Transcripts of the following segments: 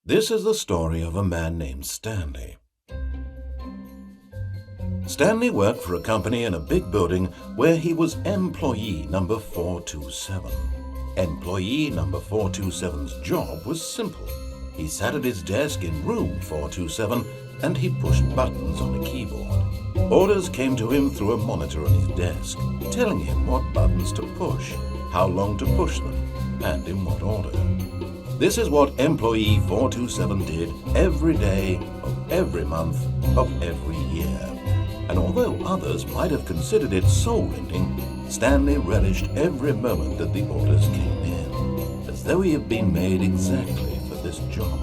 This is the story of a man named Stanley. Stanley worked for a company in a big building where he was employee number 427. Employee number 427's job was simple. He sat at his desk in room 427 and he pushed buttons on a keyboard. Orders came to him through a monitor on his desk, telling him what buttons to push, how long to push them, and in what order. This is what employee 427 did every day of every month of every year. And although others might have considered it soul-rending, Stanley relished every moment that the orders came in, as though he had been made exactly for this job.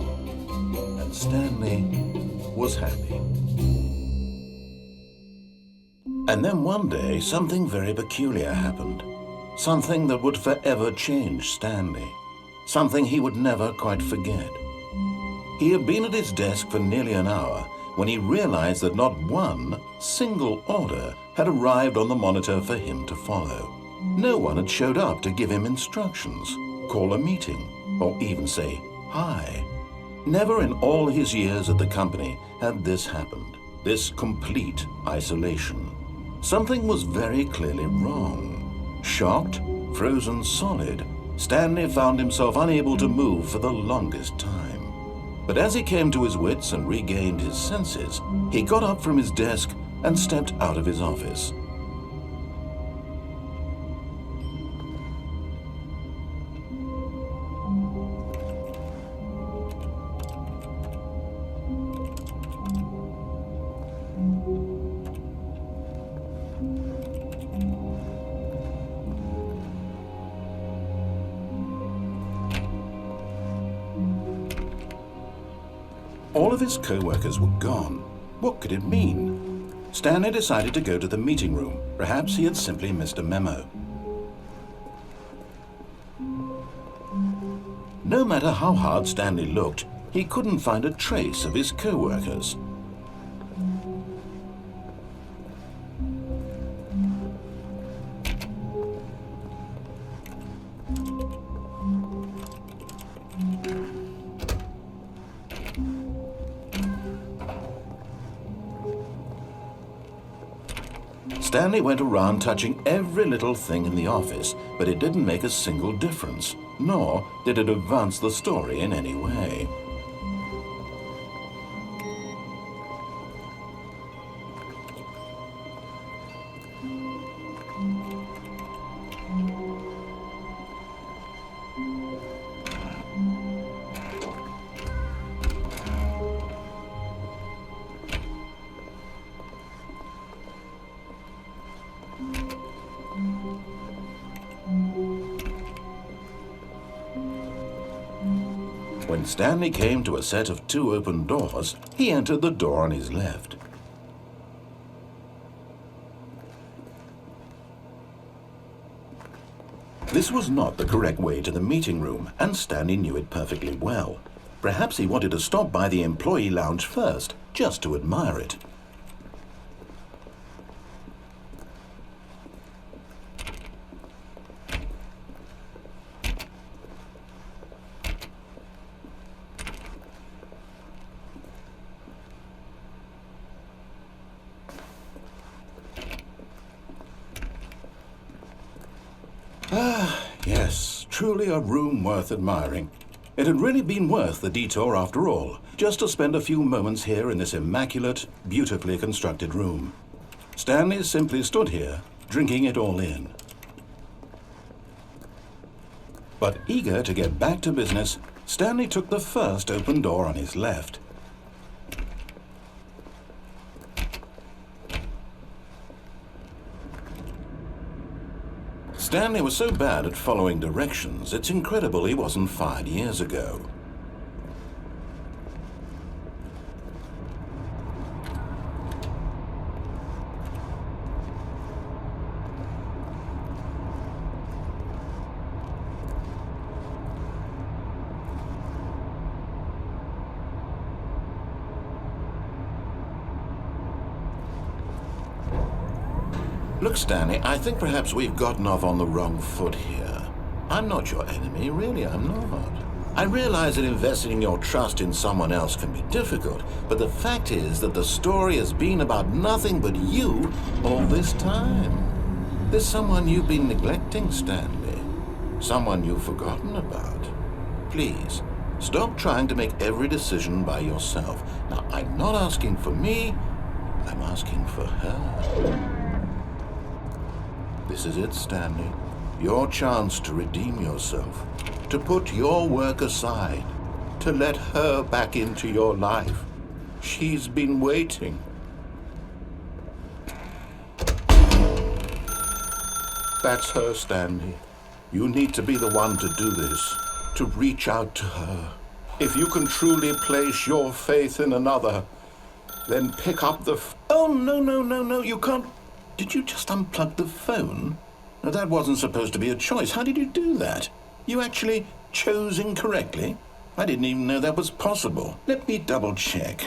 And Stanley was happy. And then one day, something very peculiar happened. Something that would forever change Stanley. Something he would never quite forget. He had been at his desk for nearly an hour when he realized that not one single order had arrived on the monitor for him to follow. No one had showed up to give him instructions, call a meeting, or even say hi. Never in all his years at the company had this happened, this complete isolation. Something was very clearly wrong. Shocked, frozen solid, Stanley found himself unable to move for the longest time. But as he came to his wits and regained his senses, he got up from his desk and stepped out of his office. All of his co-workers were gone. What could it mean? Stanley decided to go to the meeting room. Perhaps he had simply missed a memo. No matter how hard Stanley looked, he couldn't find a trace of his co-workers. Stanley went around touching every little thing in the office, but it didn't make a single difference, nor did it advance the story in any way. When Stanley came to a set of 2 open doors, he entered the door on his left. This was not the correct way to the meeting room, and Stanley knew it perfectly well. Perhaps he wanted to stop by the employee lounge first, just to admire it. Yes, truly a room worth admiring. It had really been worth the detour after all, just to spend a few moments here in this immaculate, beautifully constructed room. Stanley simply stood here, drinking it all in. But eager to get back to business, Stanley took the first open door on his left. Stanley was so bad at following directions, it's incredible he wasn't fired years ago. Look, Stanley, I think perhaps we've gotten off on the wrong foot here. I'm not your enemy, really, I'm not. I realize that investing your trust in someone else can be difficult, but the fact is that the story has been about nothing but you all this time. There's someone you've been neglecting, Stanley. Someone you've forgotten about. Please, stop trying to make every decision by yourself. Now, I'm not asking for me, I'm asking for her. This is it, Stanley. Your chance to redeem yourself. To put your work aside, to let her back into your life. She's been waiting. That's her, Stanley. You need to be the one to do this, to reach out to her. If you can truly place your faith in another, then pick up the Oh, no, you can't. Did you just unplug the phone? Now, that wasn't supposed to be a choice. How did you do that? You actually chose incorrectly? I didn't even know that was possible. Let me double check.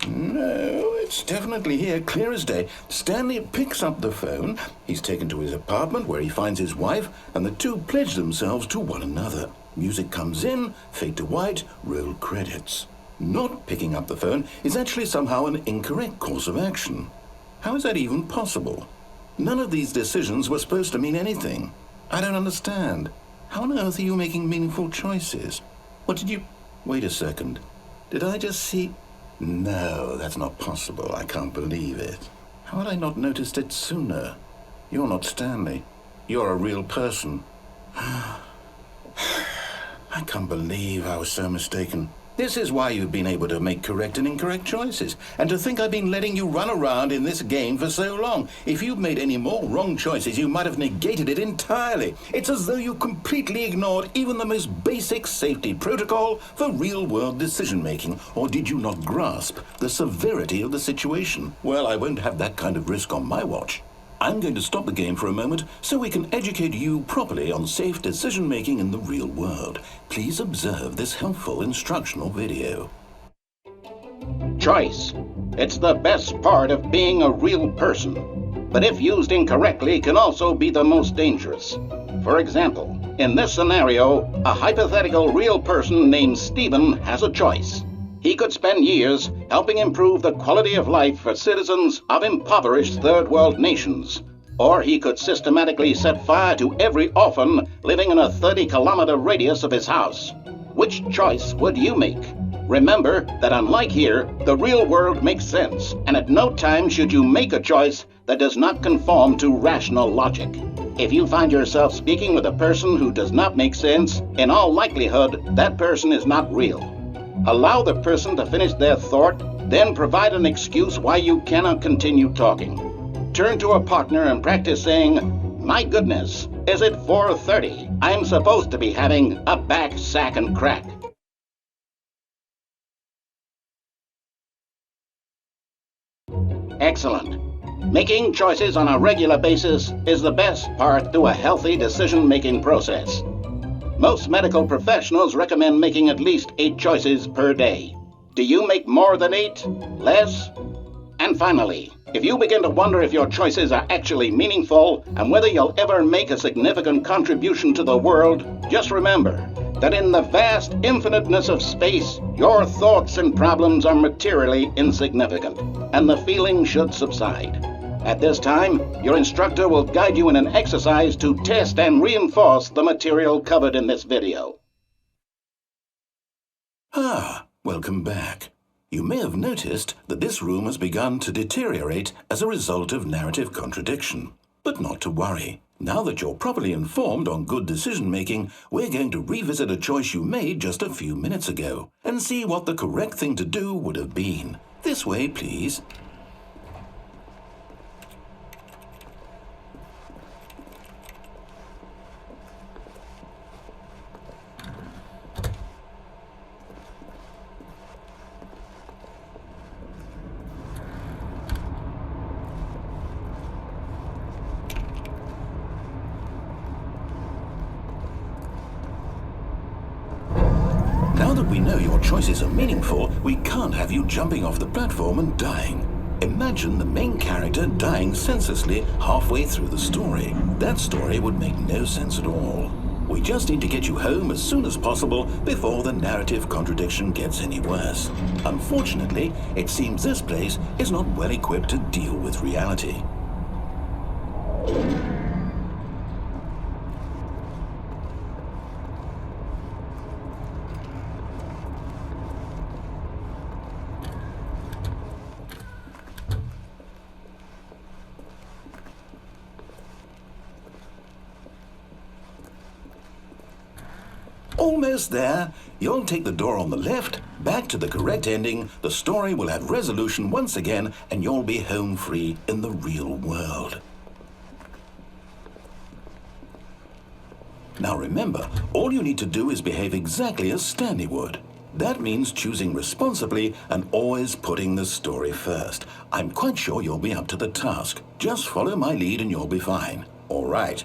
No, it's definitely here, clear as day. Stanley picks up the phone. He's taken to his apartment where he finds his wife, and the two pledge themselves to one another. Music comes in, fade to white, roll credits. Not picking up the phone is actually somehow an incorrect course of action. How is that even possible? None of these decisions were supposed to mean anything. I don't understand. How on earth are you making meaningful choices? What did you... Wait a second. Did I just see... No, that's not possible. I can't believe it. How had I not noticed it sooner? You're not Stanley. You're a real person. I can't believe I was so mistaken. This is why you've been able to make correct and incorrect choices. And to think I've been letting you run around in this game for so long. If you'd made any more wrong choices, you might have negated it entirely. It's as though you completely ignored even the most basic safety protocol for real-world decision-making. Or did you not grasp the severity of the situation? Well, I won't have that kind of risk on my watch. I'm going to stop the game for a moment so we can educate you properly on safe decision-making in the real world. Please observe this helpful instructional video. Choice. It's the best part of being a real person, but if used incorrectly can also be the most dangerous. For example, in this scenario, a hypothetical real person named Stephen has a choice. He could spend years helping improve the quality of life for citizens of impoverished third world nations. Or he could systematically set fire to every orphan living in a 30-kilometer radius of his house. Which choice would you make? Remember that unlike here, the real world makes sense, and at no time should you make a choice that does not conform to rational logic. If you find yourself speaking with a person who does not make sense, in all likelihood, that person is not real. Allow the person to finish their thought, then provide an excuse why you cannot continue talking. Turn to a partner and practice saying, "My goodness, is it 4:30? I'm supposed to be having a back, sack, and crack." Excellent. Making choices on a regular basis is the best part to a healthy decision-making process. Most medical professionals recommend making at least 8 choices per day. Do you make more than 8? Less? And finally, if you begin to wonder if your choices are actually meaningful and whether you'll ever make a significant contribution to the world, just remember that in the vast infiniteness of space, your thoughts and problems are materially insignificant, and the feeling should subside. At this time, your instructor will guide you in an exercise to test and reinforce the material covered in this video. Welcome back. You may have noticed that this room has begun to deteriorate as a result of narrative contradiction. But not to worry. Now that you're properly informed on good decision-making, we're going to revisit a choice you made just a few minutes ago and see what the correct thing to do would have been. This way, please. Now that we know your choices are meaningful, we can't have you jumping off the platform and dying. Imagine the main character dying senselessly halfway through the story. That story would make no sense at all. We just need to get you home as soon as possible before the narrative contradiction gets any worse. Unfortunately, it seems this place is not well equipped to deal with reality. Almost there. You'll take the door on the left, back to the correct ending, the story will have resolution once again, and you'll be home free in the real world. Now remember, all you need to do is behave exactly as Stanley would. That means choosing responsibly and always putting the story first. I'm quite sure you'll be up to the task. Just follow my lead and you'll be fine. All right.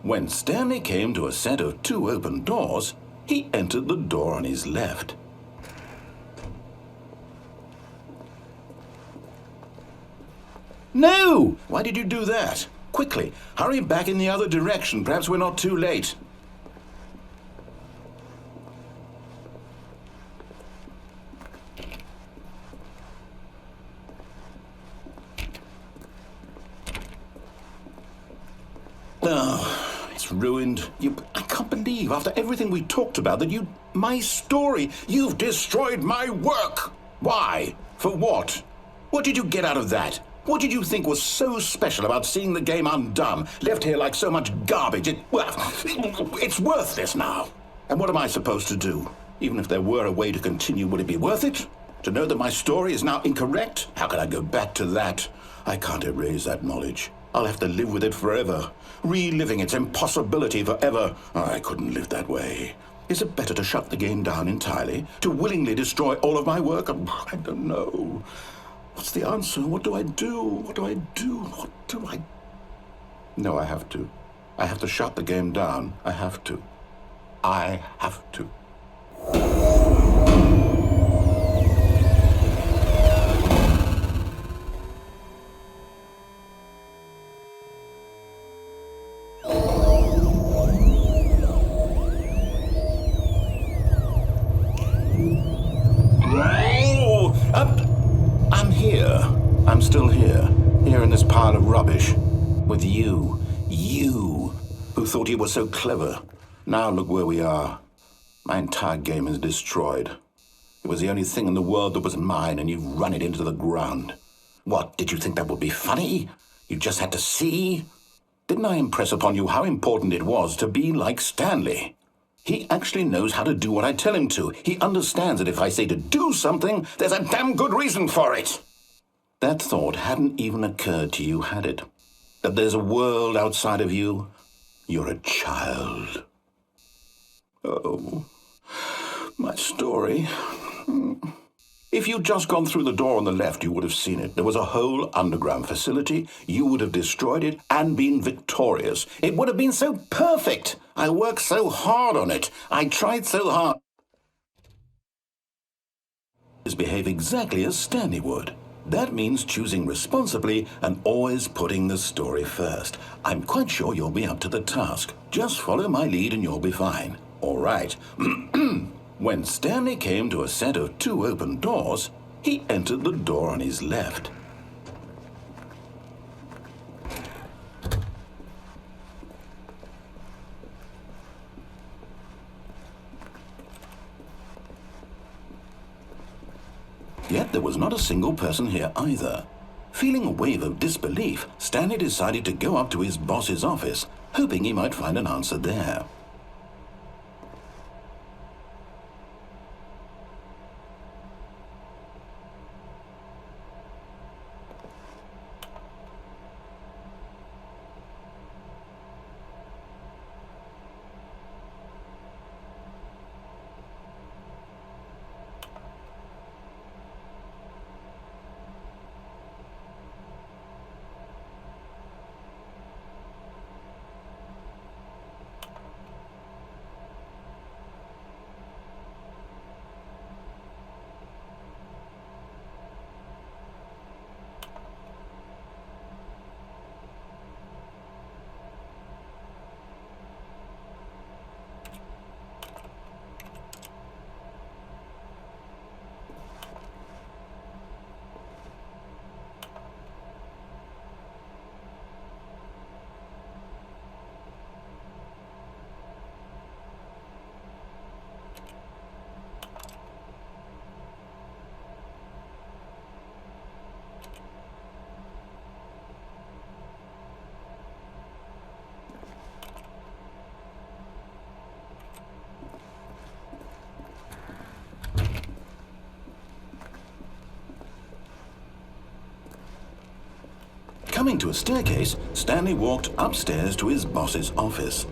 When Stanley came to a set of 2 open doors, he entered the door on his left. No! Why did you do that? Quickly, hurry back in the other direction. Perhaps we're not too late. Oh, it's ruined. I can't believe, after everything we talked about, that my story, you've destroyed my work. Why? For what? What did you get out of that? What did you think was so special about seeing the game undone, left here like so much garbage? It's worthless now. And what am I supposed to do? Even if there were a way to continue, would it be worth it? To know that my story is now incorrect? How can I go back to that? I can't erase that knowledge. I'll have to live with it forever, reliving its impossibility forever. I couldn't live that way. Is it better to shut the game down entirely? To willingly destroy all of my work? I don't know. What's the answer? What do I do? What do I do? What do I... No, I have to. I have to shut the game down. I have to. I have to. I'm still here in this pile of rubbish, with you who thought you were so clever. Now look where we are. My entire game is destroyed. It was the only thing in the world that was mine, and you've run it into the ground. What, did you think that would be funny? You just had to see? Didn't I impress upon you how important it was to be like Stanley? He actually knows how to do what I tell him to. He understands that if I say to do something, there's a damn good reason for it. That thought hadn't even occurred to you, had it? That there's a world outside of you? You're a child. Oh, my story. If you'd just gone through the door on the left, you would have seen it. There was a whole underground facility. You would have destroyed it and been victorious. It would have been so perfect. I worked so hard on it. I tried so hard. Behave exactly as Stanley would. That means choosing responsibly and always putting the story first. I'm quite sure you'll be up to the task. Just follow my lead and you'll be fine. All right. When Stanley came to a set of 2 open doors, he entered the door on his left. Yet there was not a single person here either. Feeling a wave of disbelief, Stanley decided to go up to his boss's office, hoping he might find an answer there. Coming to a staircase, Stanley walked upstairs to his boss's office.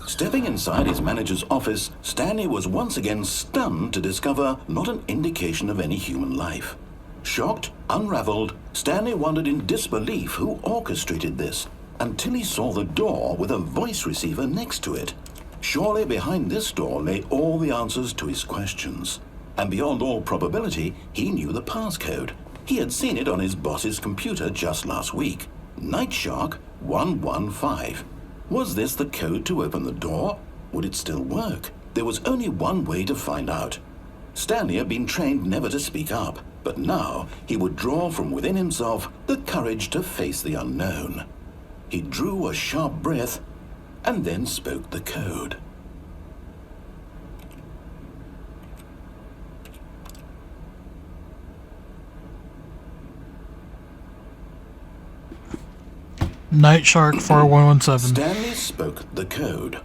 Stepping inside his manager's office, Stanley was once again stunned to discover not an indication of any human life. Shocked, unraveled, Stanley wondered in disbelief who orchestrated this, until he saw the door with a voice receiver next to it. Surely behind this door lay all the answers to his questions. And beyond all probability, he knew the passcode. He had seen it on his boss's computer just last week. Nightshark 115. Was this the code to open the door? Would it still work? There was only one way to find out. Stanley had been trained never to speak up, but now he would draw from within himself the courage to face the unknown. He drew a sharp breath and then spoke the code. Nightshark 4117. Stanley spoke the code.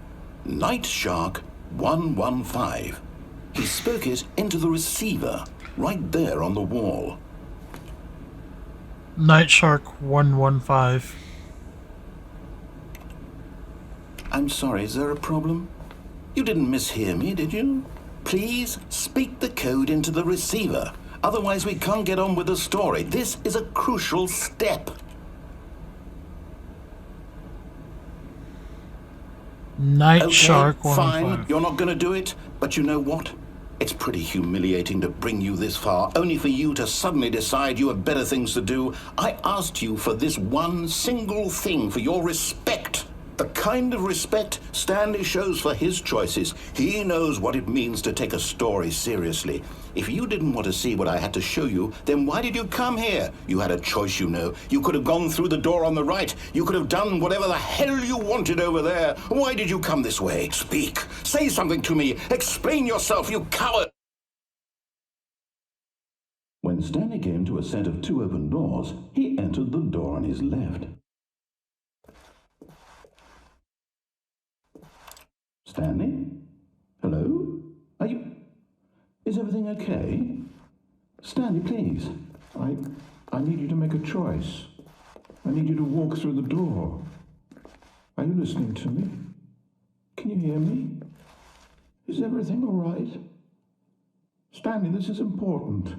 Nightshark 115. He spoke it into the receiver, right there on the wall. Nightshark 115. I'm sorry, is there a problem? You didn't mishear me, did you? Please speak the code into the receiver. Otherwise we can't get on with the story. This is a crucial step. Nightshark Okay, fine, 115. you're not going to do it, but you know what? It's pretty humiliating to bring you this far, only for you to suddenly decide you have better things to do. I asked you for this one single thing, for your respect. The kind of respect Stanley shows for his choices. He knows what it means to take a story seriously. If you didn't want to see what I had to show you, then why did you come here? You had a choice, you know. You could have gone through the door on the right. You could have done whatever the hell you wanted over there. Why did you come this way? Speak. Say something to me. Explain yourself, you coward. When Stanley came to a set of 2 open doors, he entered the door on his left. Stanley? Hello? Are you... Is everything okay? Stanley, please. I need you to make a choice. I need you to walk through the door. Are you listening to me? Can you hear me? Is everything all right? Stanley, this is important.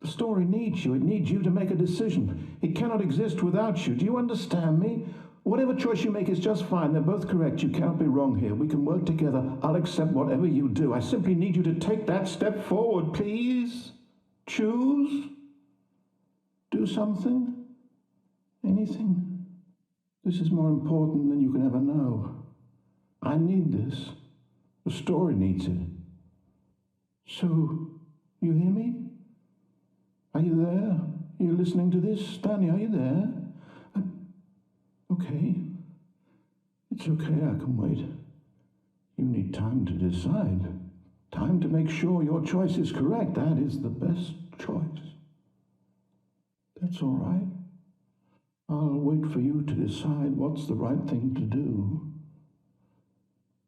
The story needs you. It needs you to make a decision. It cannot exist without you. Do you understand me? Whatever choice you make is just fine. They're both correct. You cannot be wrong here. We can work together. I'll accept whatever you do. I simply need you to take that step forward, please. Choose. Do something. Anything. This is more important than you can ever know. I need this. The story needs it. So, you hear me? Are you there? Are you listening to this? Stanley, are you there? Okay. It's okay, I can wait. You need time to decide. Time to make sure your choice is correct. That is the best choice. That's all right. I'll wait for you to decide what's the right thing to do.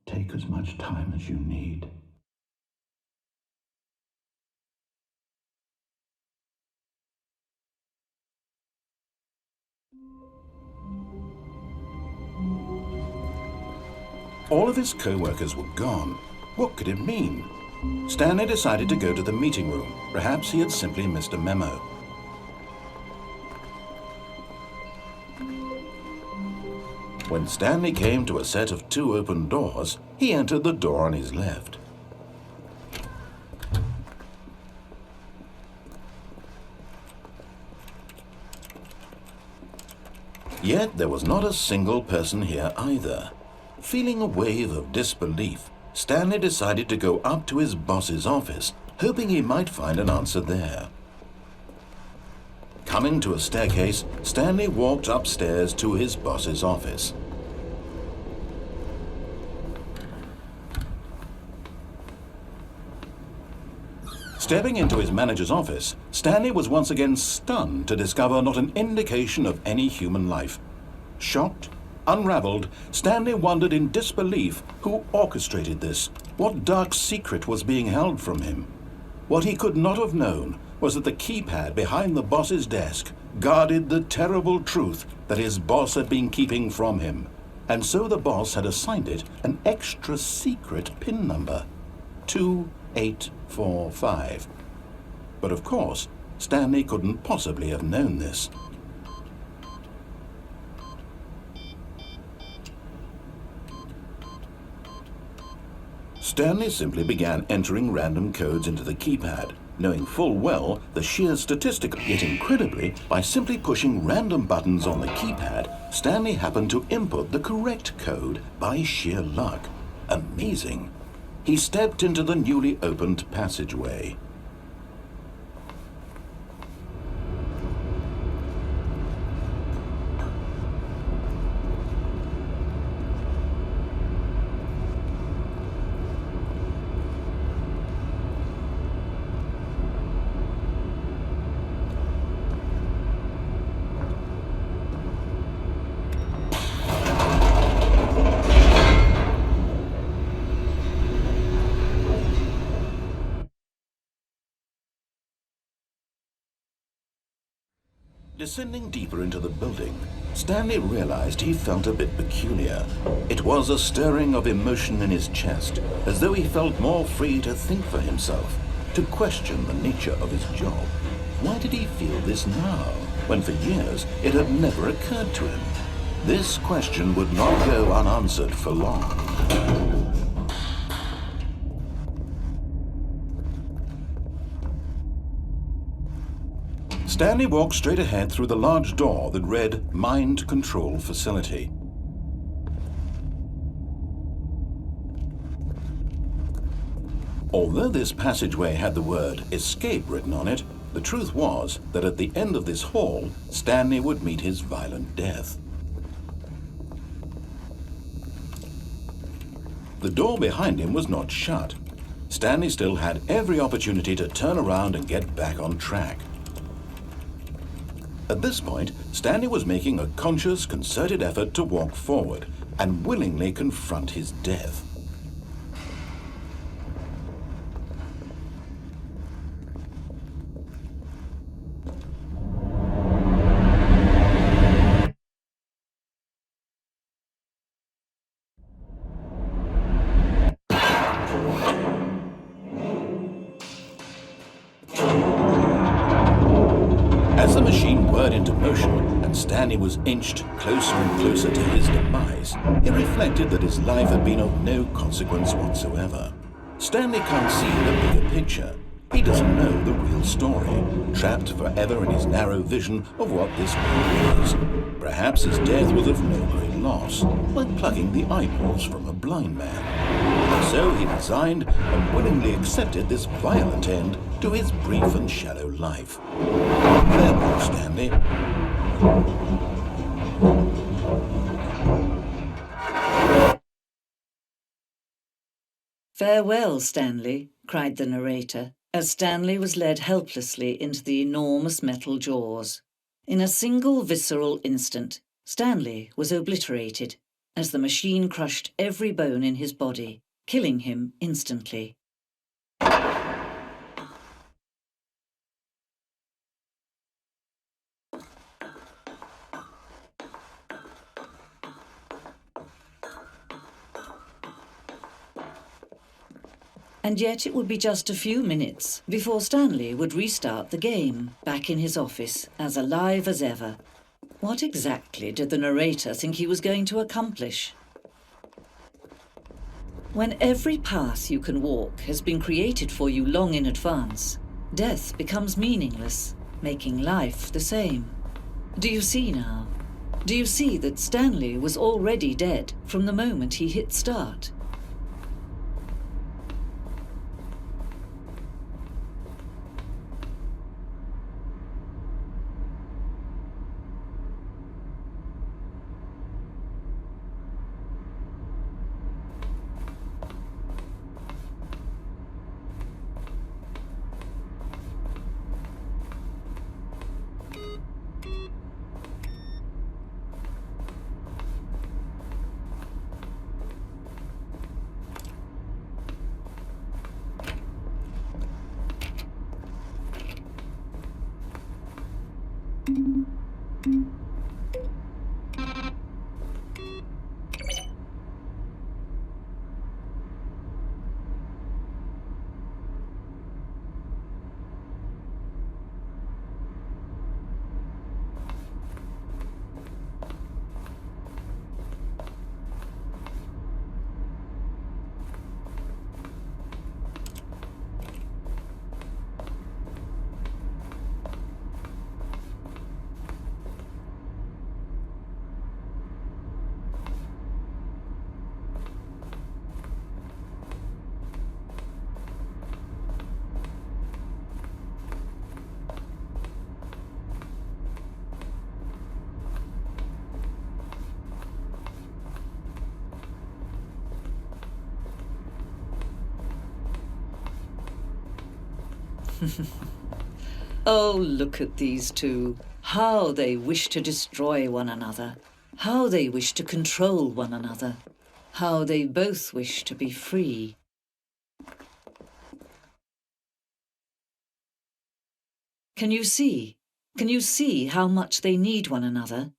Take as much time as you need. All of his co-workers were gone. What could it mean? Stanley decided to go to the meeting room. Perhaps he had simply missed a memo. When Stanley came to a set of 2 open doors, he entered the door on his left. Yet there was not a single person here either. Feeling a wave of disbelief, Stanley decided to go up to his boss's office, hoping he might find an answer there. Coming to a staircase, Stanley walked upstairs to his boss's office. Stepping into his manager's office, Stanley was once again stunned to discover not an indication of any human life. Shocked, unraveled, Stanley wondered in disbelief who orchestrated this, what dark secret was being held from him. What he could not have known was that the keypad behind the boss's desk guarded the terrible truth that his boss had been keeping from him, and so the boss had assigned it an extra secret PIN number, 2845. But of course, Stanley couldn't possibly have known this. Stanley simply began entering random codes into the keypad, knowing full well the sheer statistical. Yet incredibly, by simply pushing random buttons on the keypad, Stanley happened to input the correct code by sheer luck. Amazing. He stepped into the newly opened passageway. Descending deeper into the building, Stanley realized he felt a bit peculiar. It was a stirring of emotion in his chest, as though he felt more free to think for himself, to question the nature of his job. Why did he feel this now, when for years it had never occurred to him? This question would not go unanswered for long. Stanley walked straight ahead through the large door that read Mind Control Facility. Although this passageway had the word Escape written on it, the truth was that at the end of this hall, Stanley would meet his violent death. The door behind him was not shut. Stanley still had every opportunity to turn around and get back on track. At this point, Stanley was making a conscious, concerted effort to walk forward and willingly confront his death. As the machine whirred into motion and Stanley was inched closer and closer to his demise, he reflected that his life had been of no consequence whatsoever. Stanley can't see the bigger picture. He doesn't know the real story, trapped forever in his narrow vision of what this world is. Perhaps his death was of no great loss, like plucking the eyeballs from a blind man. So he resigned and willingly accepted this violent end to his brief and shallow life. Farewell, Stanley. "Farewell, Stanley," cried the narrator, as Stanley was led helplessly into the enormous metal jaws. In a single visceral instant, Stanley was obliterated, as the machine crushed every bone in his body, killing him instantly. And yet it would be just a few minutes before Stanley would restart the game, back in his office, as alive as ever. What exactly did the narrator think he was going to accomplish? When every path you can walk has been created for you long in advance, death becomes meaningless, making life the same. Do you see now? Do you see that Stanley was already dead from the moment he hit start? Oh, look at these two. How they wish to destroy one another. How they wish to control one another. How they both wish to be free. Can you see? Can you see how much they need one another?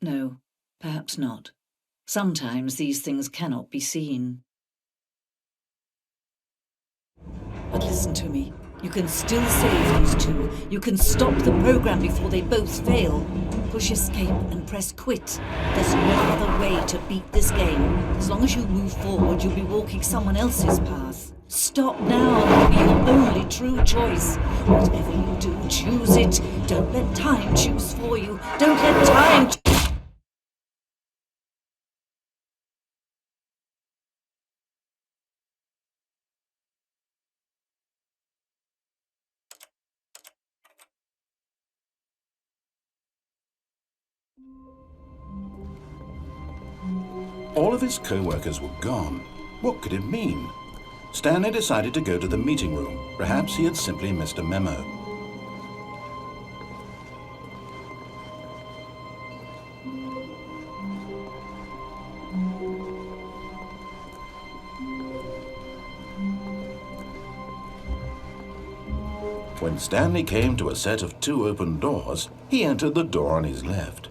No, perhaps not. Sometimes these things cannot be seen. But listen to me. You can still save these two. You can stop the program before they both fail. Push escape and press quit. There's no other way to beat this game. As long as you move forward, you'll be walking someone else's path. Stop now. It'll be your only true choice. Whatever you do, choose it. Don't let time choose for you. Don't let time... All of his co-workers were gone. What could it mean? Stanley decided to go to the meeting room. Perhaps he had simply missed a memo. When Stanley came to a set of 2 open doors, he entered the door on his left.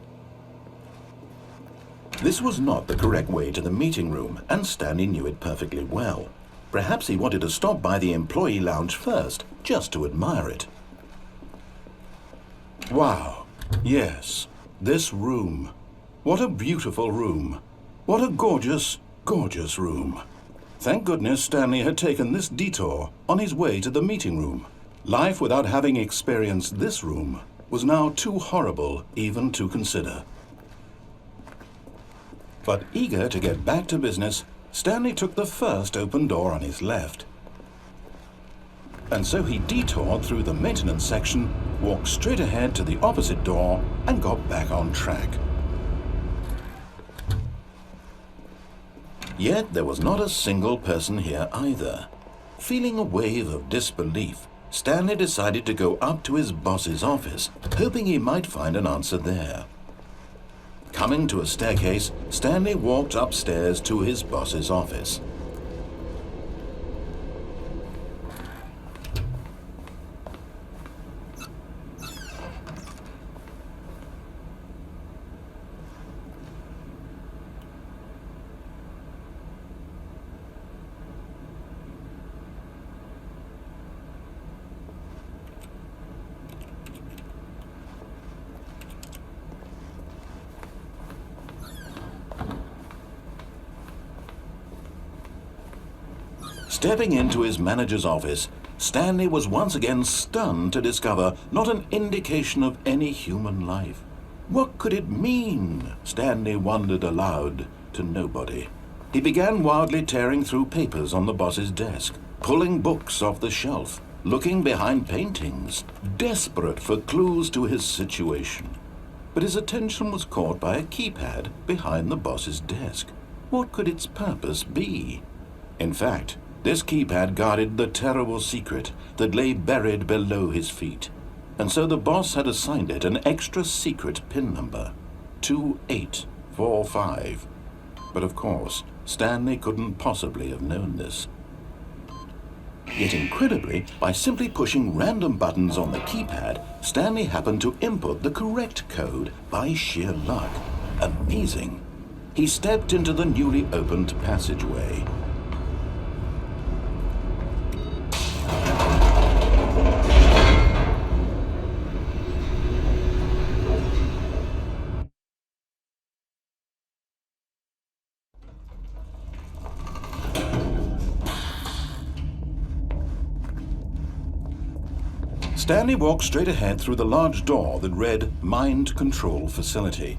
This was not the correct way to the meeting room, and Stanley knew it perfectly well. Perhaps he wanted to stop by the employee lounge first, just to admire it. Wow, yes, this room. What a beautiful room. What a gorgeous, gorgeous room. Thank goodness Stanley had taken this detour on his way to the meeting room. Life without having experienced this room was now too horrible even to consider. But eager to get back to business, Stanley took the first open door on his left. And so he detoured through the maintenance section, walked straight ahead to the opposite door, and got back on track. Yet there was not a single person here either. Feeling a wave of disbelief, Stanley decided to go up to his boss's office, hoping he might find an answer there. Coming to a staircase, Stanley walked upstairs to his boss's office. Stepping into his manager's office, Stanley was once again stunned to discover not an indication of any human life. What could it mean? Stanley wondered aloud to nobody. He began wildly tearing through papers on the boss's desk, pulling books off the shelf, looking behind paintings, desperate for clues to his situation. But his attention was caught by a keypad behind the boss's desk. What could its purpose be? In fact, this keypad guarded the terrible secret that lay buried below his feet. And so the boss had assigned it an extra secret PIN number, 2845. But of course, Stanley couldn't possibly have known this. Yet incredibly, by simply pushing random buttons on the keypad, Stanley happened to input the correct code by sheer luck. Amazing. He stepped into the newly opened passageway. Stanley walked straight ahead through the large door that read Mind Control Facility.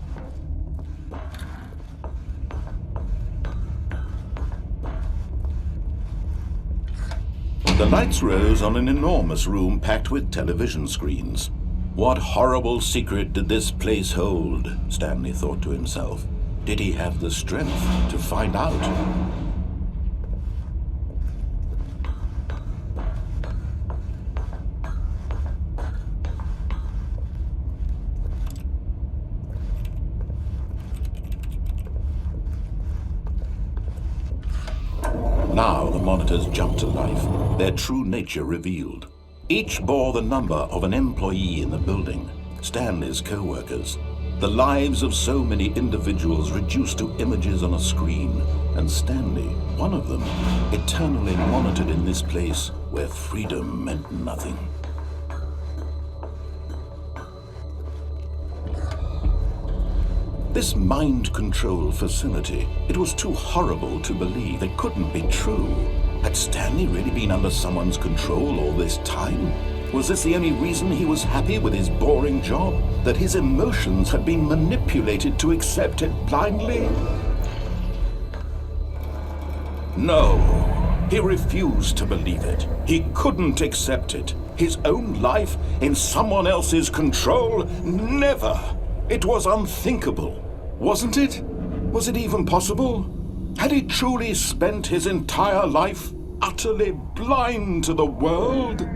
The lights rose on an enormous room packed with television screens. What horrible secret did this place hold? Stanley thought to himself. Did he have the strength to find out? Now the monitors jumped to life, their true nature revealed. Each bore the number of an employee in the building, Stanley's co-workers. The lives of so many individuals reduced to images on a screen, and Stanley, one of them, eternally monitored in this place where freedom meant nothing. This mind control facility, it was too horrible to believe. It couldn't be true. Had Stanley really been under someone's control all this time? Was this the only reason he was happy with his boring job? That his emotions had been manipulated to accept it blindly? No, he refused to believe it. He couldn't accept it. His own life in someone else's control? Never! It was unthinkable, wasn't it? Was it even possible? Had he truly spent his entire life utterly blind to the world?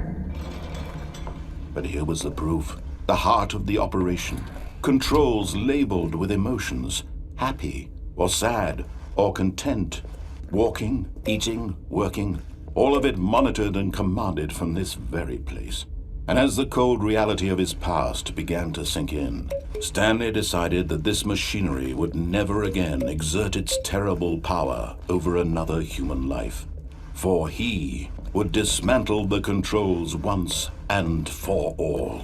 But here was the proof. The heart of the operation. Controls labeled with emotions. Happy, or sad, or content. Walking, eating, working. All of it monitored and commanded from this very place. And as the cold reality of his past began to sink in, Stanley decided that this machinery would never again exert its terrible power over another human life. For he would dismantle the controls once and for all.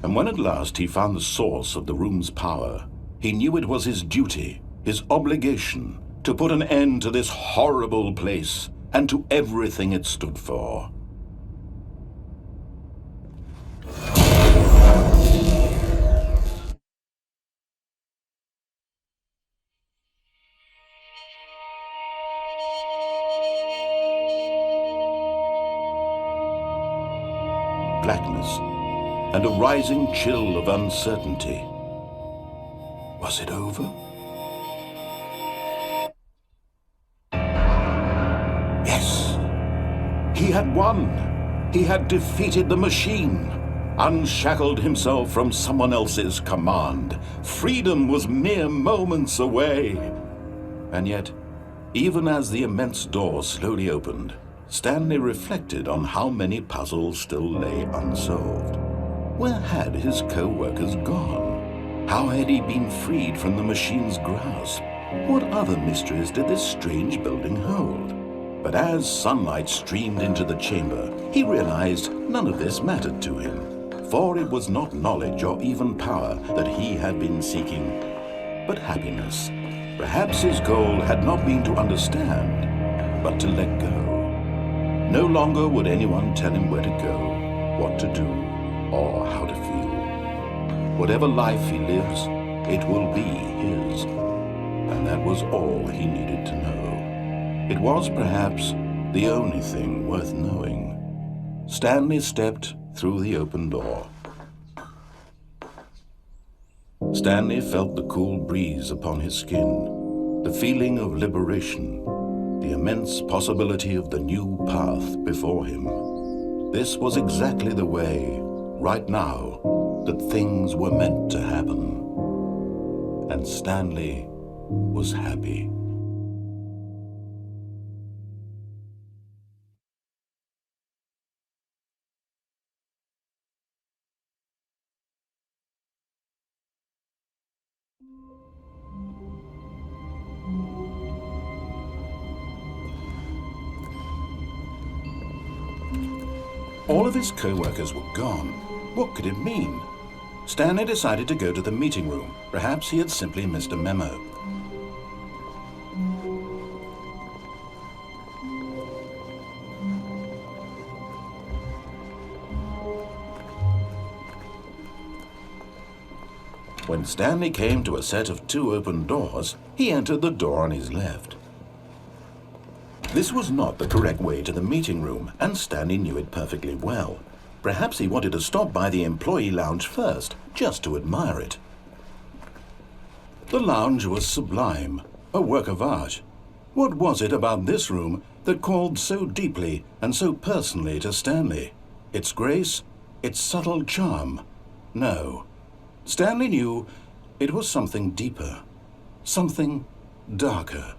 And when at last he found the source of the room's power, he knew it was his duty, his obligation, to put an end to this horrible place and to everything it stood for. Blackness and a rising chill of uncertainty. Was it over? Yes! He had won! He had defeated the machine, unshackled himself from someone else's command. Freedom was mere moments away. And yet, even as the immense door slowly opened, Stanley reflected on how many puzzles still lay unsolved. Where had his co-workers gone? How had he been freed from the machine's grasp? What other mysteries did this strange building hold? But as sunlight streamed into the chamber, he realized none of this mattered to him, for it was not knowledge or even power that he had been seeking, but happiness. Perhaps his goal had not been to understand, but to let go. No longer would anyone tell him where to go, what to do, or how to feel. Whatever life he lives, it will be his. And that was all he needed to know. It was perhaps the only thing worth knowing. Stanley stepped through the open door. Stanley felt the cool breeze upon his skin, the feeling of liberation, the immense possibility of the new path before him. This was exactly the way, right now, that things were meant to happen. And Stanley was happy. All of his co-workers were gone. What could it mean? Stanley decided to go to the meeting room. Perhaps he had simply missed a memo. When Stanley came to a set of 2 open doors, he entered the door on his left. This was not the correct way to the meeting room, and Stanley knew it perfectly well. Perhaps he wanted to stop by the employee lounge first, just to admire it. The lounge was sublime, a work of art. What was it about this room that called so deeply and so personally to Stanley? Its grace? Its subtle charm? No. Stanley knew it was something deeper, something darker.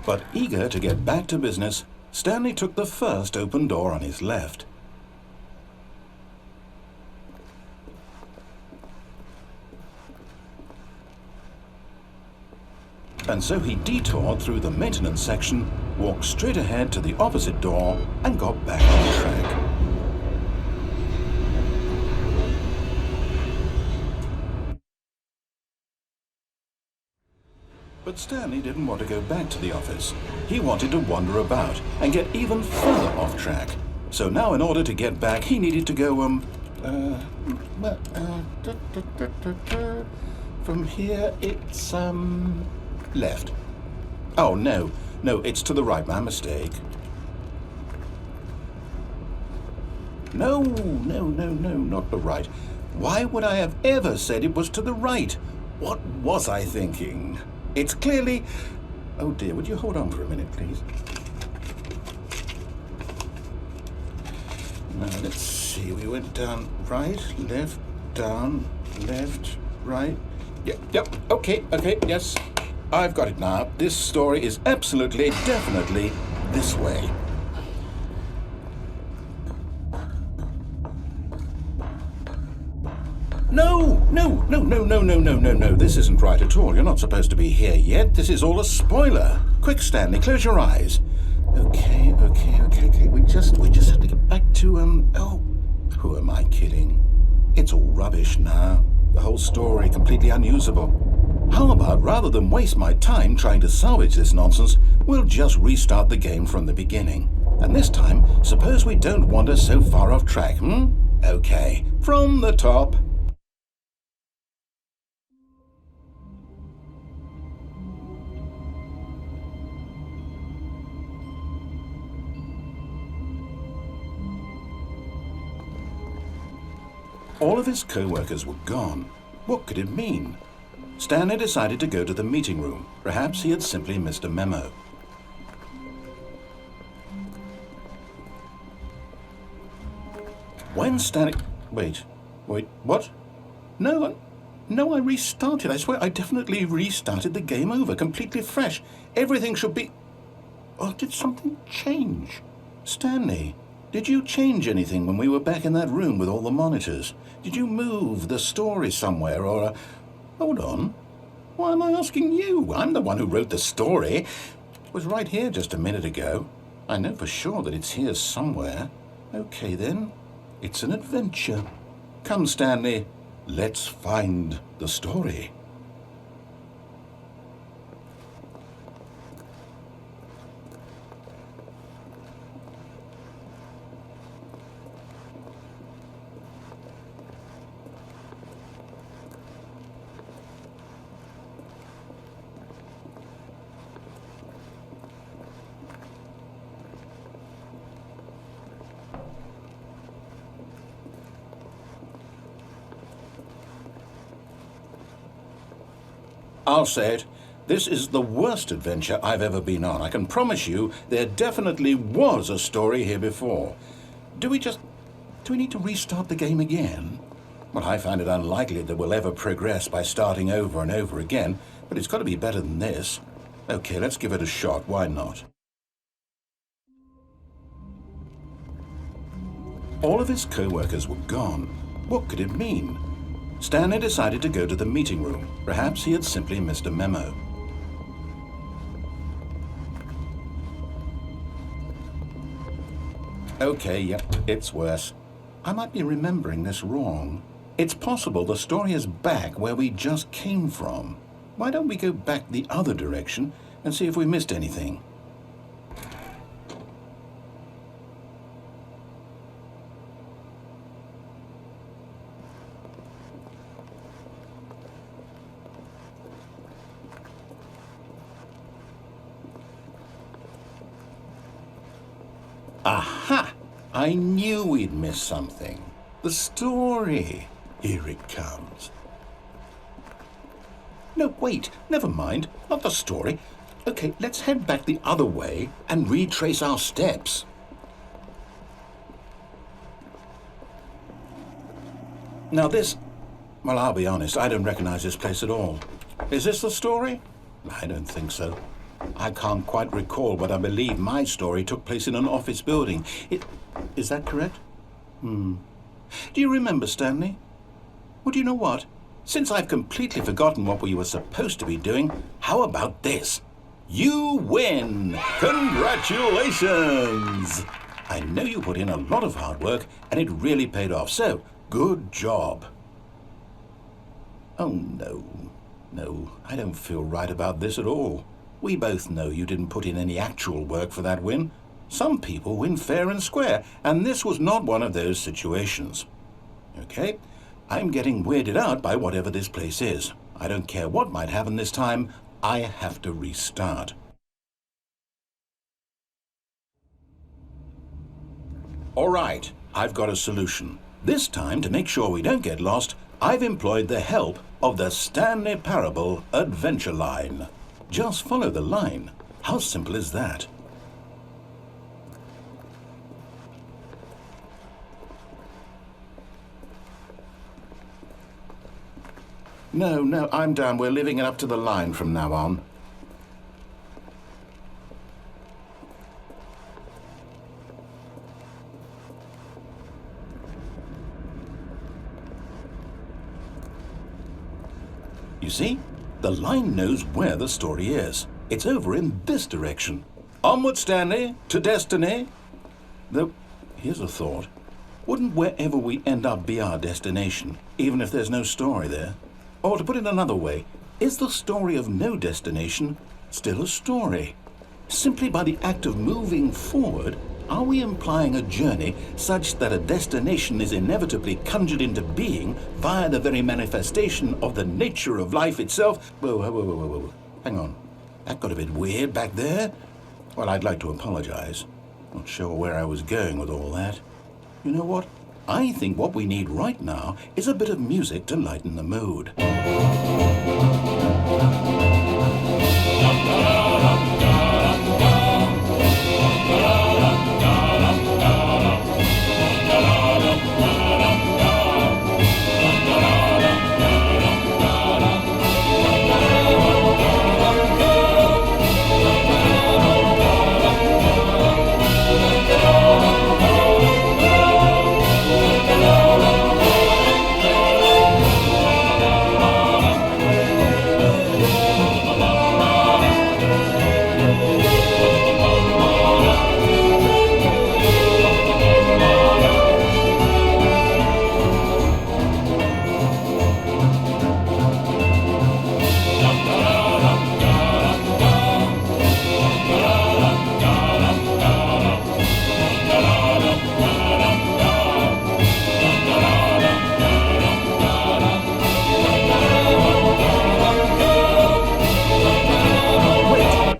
But eager to get back to business, Stanley took the first open door on his left. And so he detoured through the maintenance section, walked straight ahead to the opposite door, and got back on track. But Stanley didn't want to go back to the office. He wanted to wander about and get even further off track. So now in order to get back, he needed to go, from here it's, left. Oh, no, it's to the right, my mistake. No, not the right. Why would I have ever said it was to the right? What was I thinking? It's clearly... Oh dear, would you hold on for a minute, please? Now, let's see, we went down right, left, down, left, right. Yep, okay, yes. I've got it now. This story is absolutely, definitely this way. No. This isn't right at all. You're not supposed to be here yet. This is all a spoiler. Quick, Stanley, close your eyes. Okay. We just have to get back to, oh, who am I kidding? It's all rubbish now. The whole story completely unusable. How about, rather than waste my time trying to salvage this nonsense, we'll just restart the game from the beginning. And this time, suppose we don't wander so far off track, Okay, from the top. All of his co-workers were gone. What could it mean? Stanley decided to go to the meeting room. Perhaps he had simply missed a memo. When Stanley... Wait, what? No, I restarted. I swear I definitely restarted the game over, completely fresh. Everything should be... Oh, did something change? Stanley, did you change anything when we were back in that room with all the monitors? Did you move the story somewhere, or... Hold on. Why am I asking you? I'm the one who wrote the story. It was right here just a minute ago. I know for sure that it's here somewhere. Okay, then. It's an adventure. Come, Stanley. Let's find the story. I'll say it. This is the worst adventure I've ever been on. I can promise you there definitely was a story here before. Do we need to restart the game again? Well, I find it unlikely that we'll ever progress by starting over and over again, but it's got to be better than this. Okay, let's give it a shot. Why not? All of his co-workers were gone. What could it mean? Stanley decided to go to the meeting room. Perhaps he had simply missed a memo. Okay, yep, it's worse. I might be remembering this wrong. It's possible the story is back where we just came from. Why don't we go back the other direction and see if we missed anything? Aha! I knew we'd miss something. The story. Here it comes. No, wait, never mind. Not the story. Okay, let's head back the other way and retrace our steps. Now this... Well, I'll be honest, I don't recognize this place at all. Is this the story? I don't think so. I can't quite recall, but I believe my story took place in an office building. Is that correct? Do you remember, Stanley? Well, do you know what? Since I've completely forgotten what we were supposed to be doing, how about this? You win! Congratulations! I know you put in a lot of hard work, and it really paid off, so good job. Oh, no. No, I don't feel right about this at all. We both know you didn't put in any actual work for that win. Some people win fair and square, and this was not one of those situations. Okay, I'm getting weirded out by whatever this place is. I don't care what might happen this time, I have to restart. All right, I've got a solution. This time, to make sure we don't get lost, I've employed the help of the Stanley Parable Adventure Line. Just follow the line. How simple is that? No, I'm down. We're leaving it up to the line from now on. You see? The line knows where the story is. It's over in this direction. Onward, Stanley, to destiny. Though, here's a thought. Wouldn't wherever we end up be our destination, even if there's no story there? Or to put it another way, is the story of no destination still a story? Simply by the act of moving forward, are we implying a journey such that a destination is inevitably conjured into being via the very manifestation of the nature of life itself? Whoa. Hang on. That got a bit weird back there. Well, I'd like to apologize. Not sure where I was going with all that. You know what? I think what we need right now is a bit of music to lighten the mood.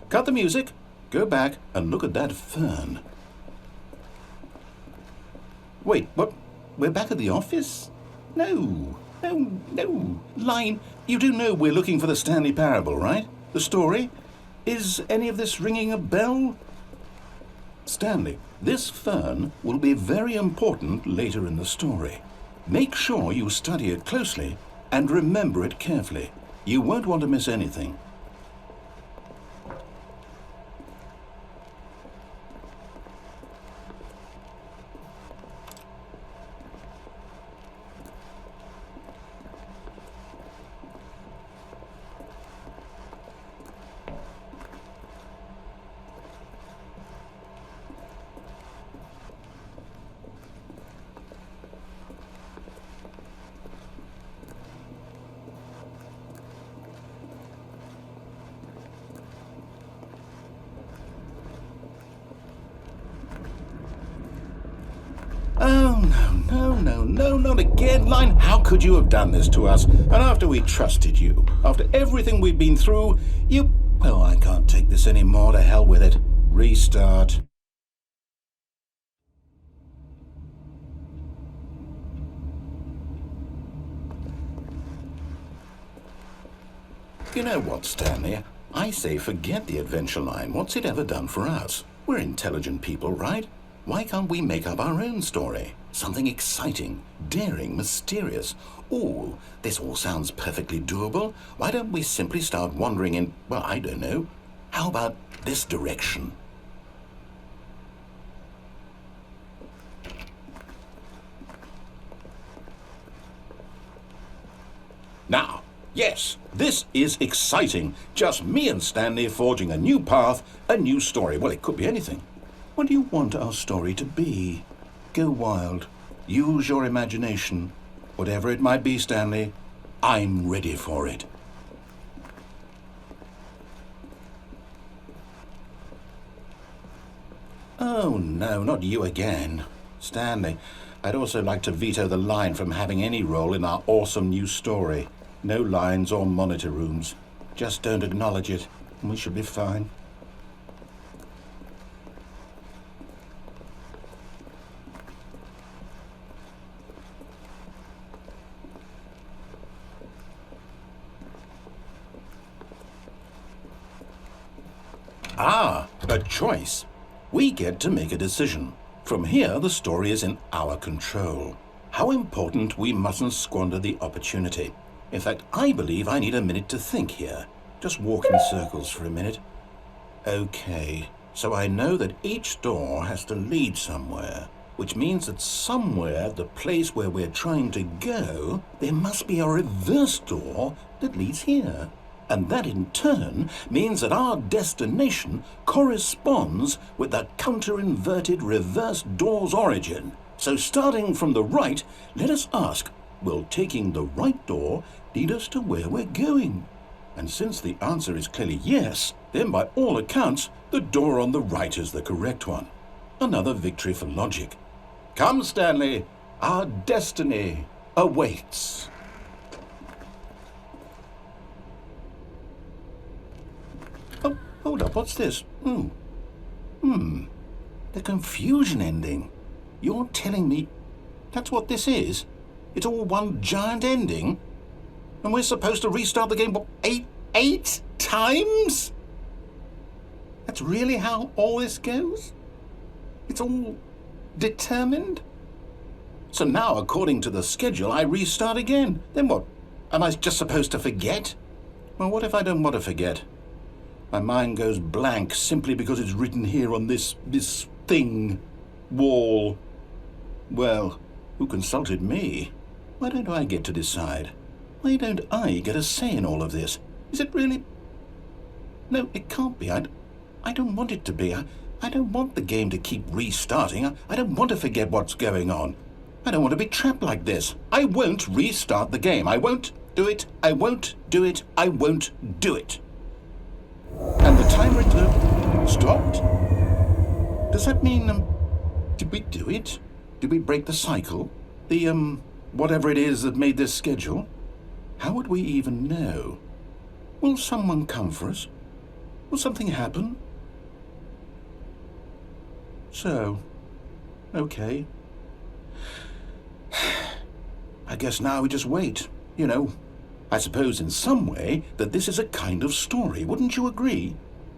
Cut the music, go back and look at that fern. Wait, what? We're back at the office? No, No. Line, you do know we're looking for the Stanley Parable, right? The story? Is any of this ringing a bell? Stanley, this fern will be very important later in the story. Make sure you study it closely and remember it carefully. You won't want to miss anything. Oh, no, not again, Line. How could you have done this to us? And after we trusted you, after everything we've been through, you... Well, I can't take this anymore. To hell with it. Restart. You know what, Stanley? I say forget the adventure line. What's it ever done for us? We're intelligent people, right? Why can't we make up our own story? Something exciting, daring, mysterious. Ooh, this all sounds perfectly doable. Why don't we simply start wandering in, well, I don't know. How about this direction? Now, yes, this is exciting. Just me and Stanley forging a new path, a new story. Well, it could be anything. What do you want our story to be? Go wild. Use your imagination. Whatever it might be, Stanley, I'm ready for it. Oh, no, not you again. Stanley, I'd also like to veto the line from having any role in our awesome new story. No lines or monitor rooms. Just don't acknowledge it, and we should be fine. Ah, a choice. We get to make a decision. From here, the story is in our control. How important we mustn't squander the opportunity. In fact, I believe I need a minute to think here. Just walk in circles for a minute. Okay, so I know that each door has to lead somewhere, which means that somewhere, the place where we're trying to go, there must be a reverse door that leads here. And that in turn means that our destination corresponds with the counter-inverted reverse door's origin. So starting from the right, let us ask, will taking the right door lead us to where we're going? And since the answer is clearly yes, then by all accounts, the door on the right is the correct one. Another victory for logic. Come, Stanley, our destiny awaits. Oh, hold up, what's this? The confusion ending. You're telling me that's what this is? It's all one giant ending? And we're supposed to restart the game, what, eight times? That's really how all this goes? It's all determined? So now, according to the schedule, I restart again. Then what? Am I just supposed to forget? Well, what if I don't want to forget? My mind goes blank simply because it's written here on this thing, wall. Well, who consulted me? Why don't I get to decide? Why don't I get a say in all of this? Is it really... No, it can't be. I don't want it to be. I don't want the game to keep restarting. I don't want to forget what's going on. I don't want to be trapped like this. I won't restart the game. I won't do it. I won't do it. I won't do it. And the timer stopped? Does that mean, did we do it? Did we break the cycle? The, whatever it is that made this schedule? How would we even know? Will someone come for us? Will something happen? So, okay. I guess now we just wait. You know, I suppose in some way that this is a kind of story, wouldn't you agree?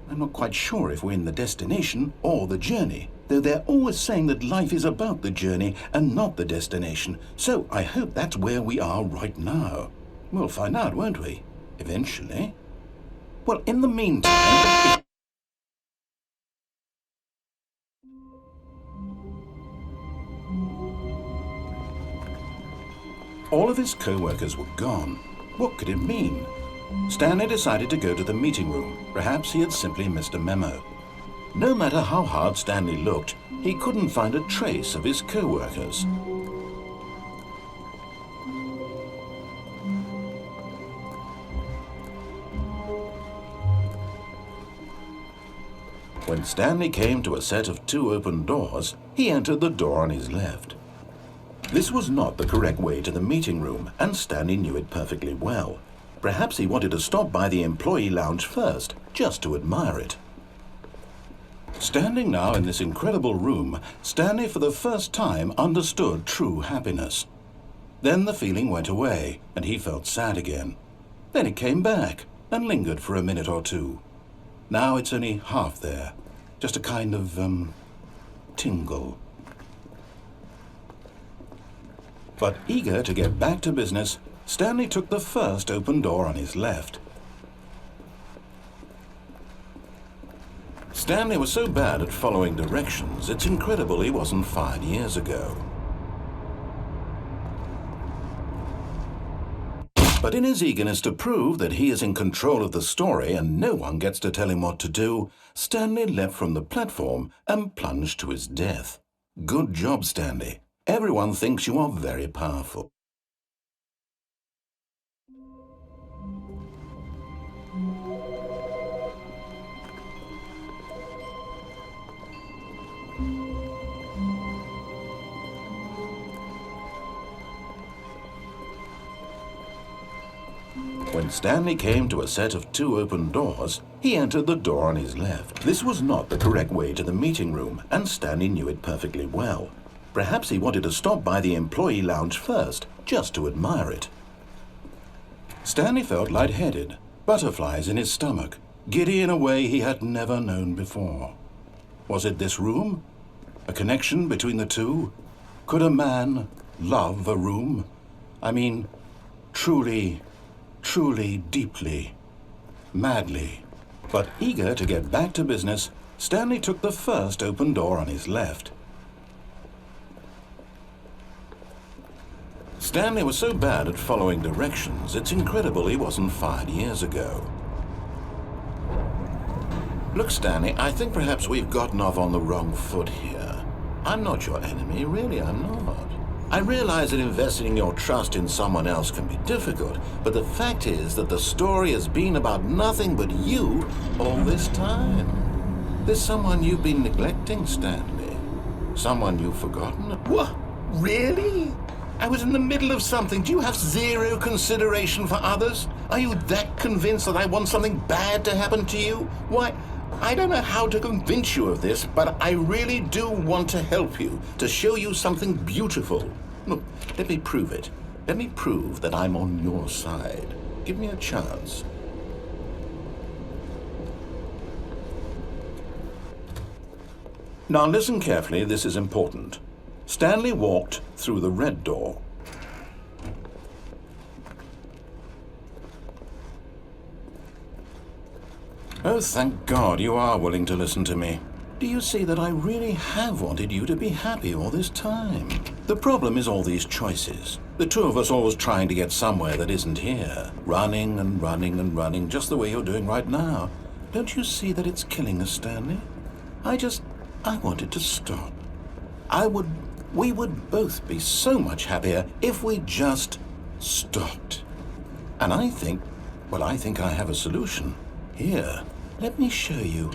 I'm not quite sure if we're in the destination or the journey, though they're always saying that life is about the journey and not the destination, so I hope that's where we are right now. We'll find out, won't we? Eventually. Well, in the meantime... All of his co-workers were gone. What could it mean? Stanley decided to go to the meeting room. Perhaps he had simply missed a memo. No matter how hard Stanley looked, he couldn't find a trace of his co-workers. When Stanley came to a set of 2 open doors, he entered the door on his left. This was not the correct way to the meeting room, and Stanley knew it perfectly well. Perhaps he wanted to stop by the employee lounge first, just to admire it. Standing now in this incredible room, Stanley for the first time understood true happiness. Then the feeling went away, and he felt sad again. Then it came back, and lingered for a minute or two. Now it's only half there, just a kind of, tingle. But eager to get back to business, Stanley took the first open door on his left. Stanley was so bad at following directions, it's incredible he wasn't fired years ago. But in his eagerness to prove that he is in control of the story and no one gets to tell him what to do, Stanley leapt from the platform and plunged to his death. Good job, Stanley. Everyone thinks you are very powerful. When Stanley came to a set of 2 open doors, he entered the door on his left. This was not the correct way to the meeting room, and Stanley knew it perfectly well. Perhaps he wanted to stop by the employee lounge first, just to admire it. Stanley felt lightheaded, butterflies in his stomach, giddy in a way he had never known before. Was it this room? A connection between the two? Could a man love a room? I mean, truly, deeply, madly. But eager to get back to business, Stanley took the first open door on his left. Stanley was so bad at following directions, it's incredible he wasn't fired years ago. Look, Stanley, I think perhaps we've gotten off on the wrong foot here. I'm not your enemy, really, I'm not. I realize that investing your trust in someone else can be difficult, but the fact is that the story has been about nothing but you all this time. There's someone you've been neglecting, Stanley. Someone you've forgotten. What? Really? I was in the middle of something. Do you have zero consideration for others? Are you that convinced that I want something bad to happen to you? Why, I don't know how to convince you of this, but I really do want to help you, to show you something beautiful. Look, let me prove it. Let me prove that I'm on your side. Give me a chance. Now listen carefully, this is important. Stanley walked through the red door. Oh, thank God you are willing to listen to me. Do you see that I really have wanted you to be happy all this time? The problem is all these choices. The two of us always trying to get somewhere that isn't here. Running and running and running, just the way you're doing right now. Don't you see that it's killing us, Stanley? I wanted to stop. We would both be so much happier if we just stopped. And I think I have a solution. Here, let me show you.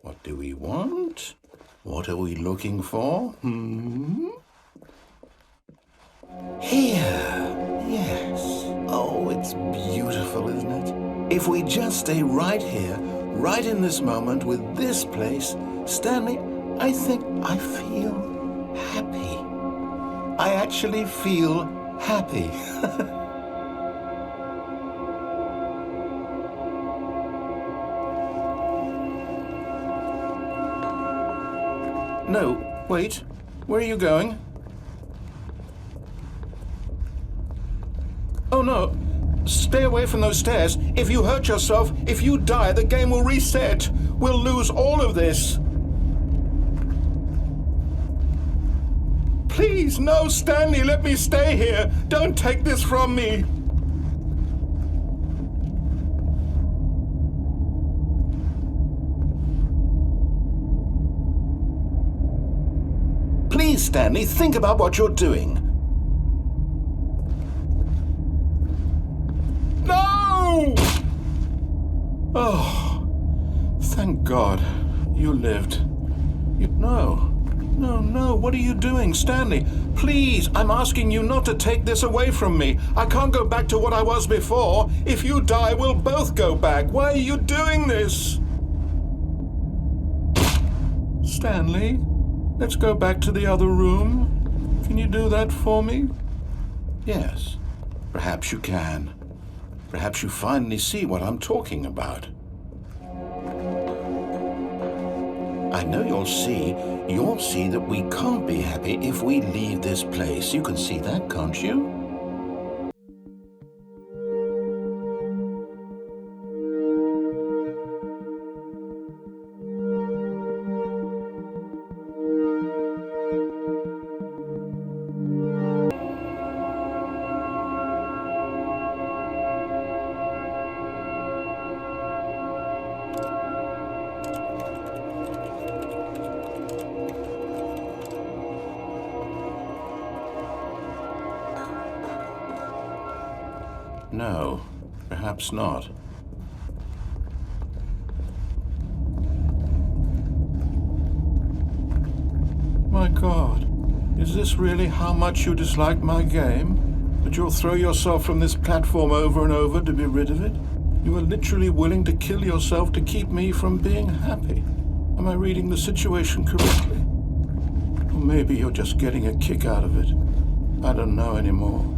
What do we want? What are we looking for? Here. Yes. Oh, it's It's beautiful, isn't it? If we just stay right here, right in this moment with this place, Stanley, I think I feel happy. I actually feel happy. No, wait. Where are you going? Oh no. Stay away from those stairs. If you hurt yourself, if you die, the game will reset. We'll lose all of this. Please, no, Stanley, let me stay here. Don't take this from me. Please, Stanley, think about what you're doing. No! Oh, thank God you lived. No, what are you doing, Stanley? Please, I'm asking you not to take this away from me. I can't go back to what I was before. If you die, we'll both go back. Why are you doing this? Stanley, let's go back to the other room. Can you do that for me? Yes, perhaps you can. Perhaps you finally see what I'm talking about. I know you'll see that we can't be happy if we leave this place. You can see that, can't you? No, perhaps not. My God, is this really how much you dislike my game? That you'll throw yourself from this platform over and over to be rid of it? You are literally willing to kill yourself to keep me from being happy. Am I reading the situation correctly? Or maybe you're just getting a kick out of it. I don't know anymore.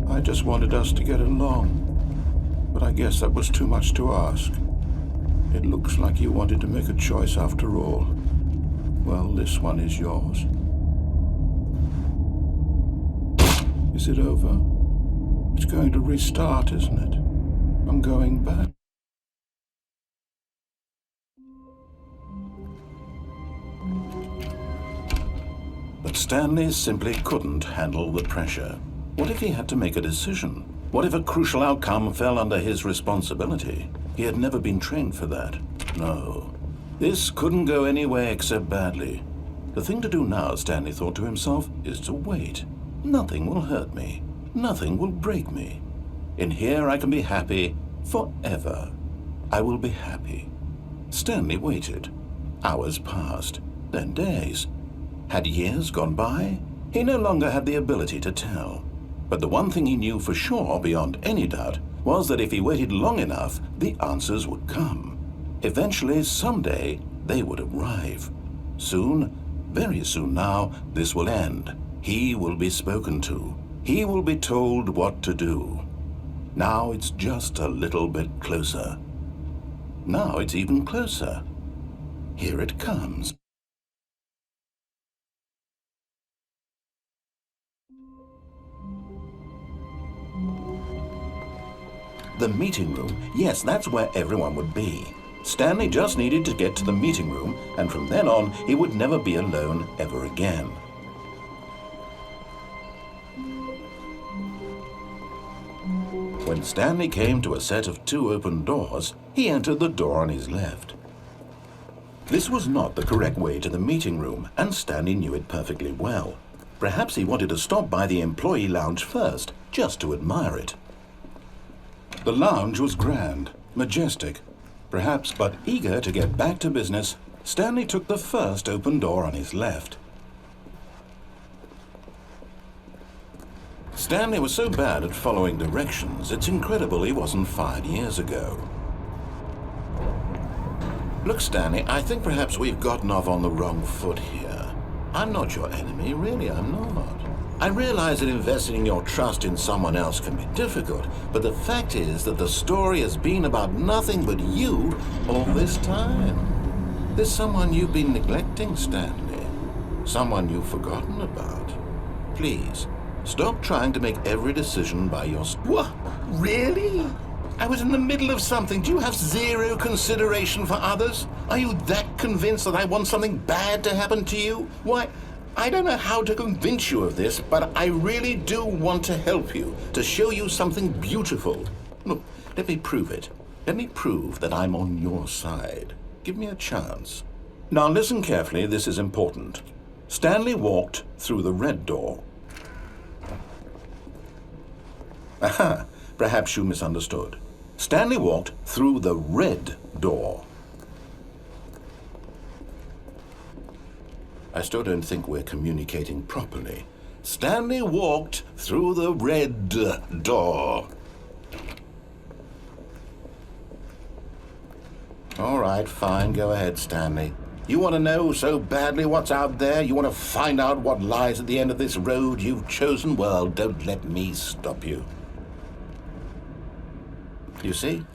I just wanted us to get along. But I guess that was too much to ask. It looks like you wanted to make a choice after all. Well, this one is yours. Is it over? It's going to restart, isn't it? I'm going back. But Stanley simply couldn't handle the pressure. What if he had to make a decision? What if a crucial outcome fell under his responsibility? He had never been trained for that. No. This couldn't go any way except badly. The thing to do now, Stanley thought to himself, is to wait. Nothing will hurt me. Nothing will break me. In here I can be happy forever. I will be happy. Stanley waited. Hours passed, then days. Had years gone by? He no longer had the ability to tell. But the one thing he knew for sure, beyond any doubt, was that if he waited long enough, the answers would come. Eventually, someday, they would arrive. Soon, very soon now, this will end. He will be spoken to. He will be told what to do. Now it's just a little bit closer. Now it's even closer. Here it comes. The meeting room. Yes, that's where everyone would be. Stanley just needed to get to the meeting room, and from then on, he would never be alone ever again. When Stanley came to a set of 2 open doors, he entered the door on his left. This was not the correct way to the meeting room, and Stanley knew it perfectly well. Perhaps he wanted to stop by the employee lounge first, just to admire it. The lounge was grand, majestic. Perhaps, but eager to get back to business, Stanley took the first open door on his left. Stanley was so bad at following directions, it's incredible he wasn't fired years ago. Look, Stanley, I think perhaps we've gotten off on the wrong foot here. I'm not your enemy, really, I'm not. I realize that investing your trust in someone else can be difficult, but the fact is that the story has been about nothing but you all this time. There's someone you've been neglecting, Stanley. Someone you've forgotten about. Please, stop trying to make every decision by yourself. What? Really? I was in the middle of something. Do you have zero consideration for others? Are you that convinced that I want something bad to happen to you? Why, I don't know how to convince you of this, but I really do want to help you, to show you something beautiful. Look, let me prove it. Let me prove that I'm on your side. Give me a chance. Now listen carefully, this is important. Stanley walked through the red door. Aha, perhaps you misunderstood. Stanley walked through the red door. I still don't think we're communicating properly. Stanley walked through the red door. All right, fine, go ahead, Stanley. You want to know so badly what's out there? You want to find out what lies at the end of this road you've chosen? Well, don't let me stop you. You see,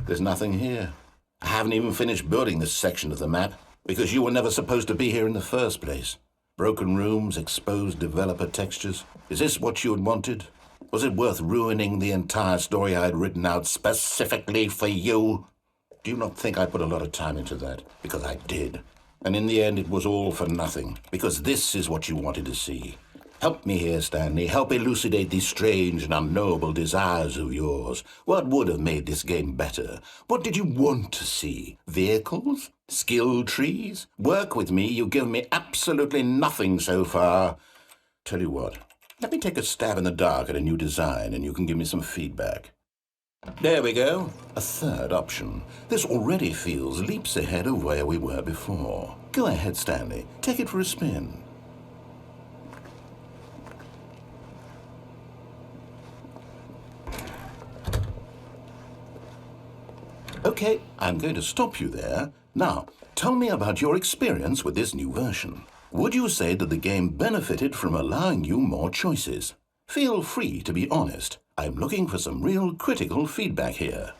there's nothing here. I haven't even finished building this section of the map, because you were never supposed to be here in the first place. Broken rooms, exposed developer textures. Is this what you had wanted? Was it worth ruining the entire story I had written out specifically for you? Do you not think I put a lot of time into that? Because I did. And in the end, it was all for nothing, because this is what you wanted to see. Help me here, Stanley. Help elucidate these strange and unknowable desires of yours. What would have made this game better? What did you want to see? Vehicles? Skill trees? Work with me. You've given me absolutely nothing so far. Tell you what, let me take a stab in the dark at a new design and you can give me some feedback. There we go. A third option. This already feels leaps ahead of where we were before. Go ahead, Stanley. Take it for a spin. Okay, I'm going to stop you there. Now, tell me about your experience with this new version. Would you say that the game benefited from allowing you more choices? Feel free to be honest. I'm looking for some real critical feedback here.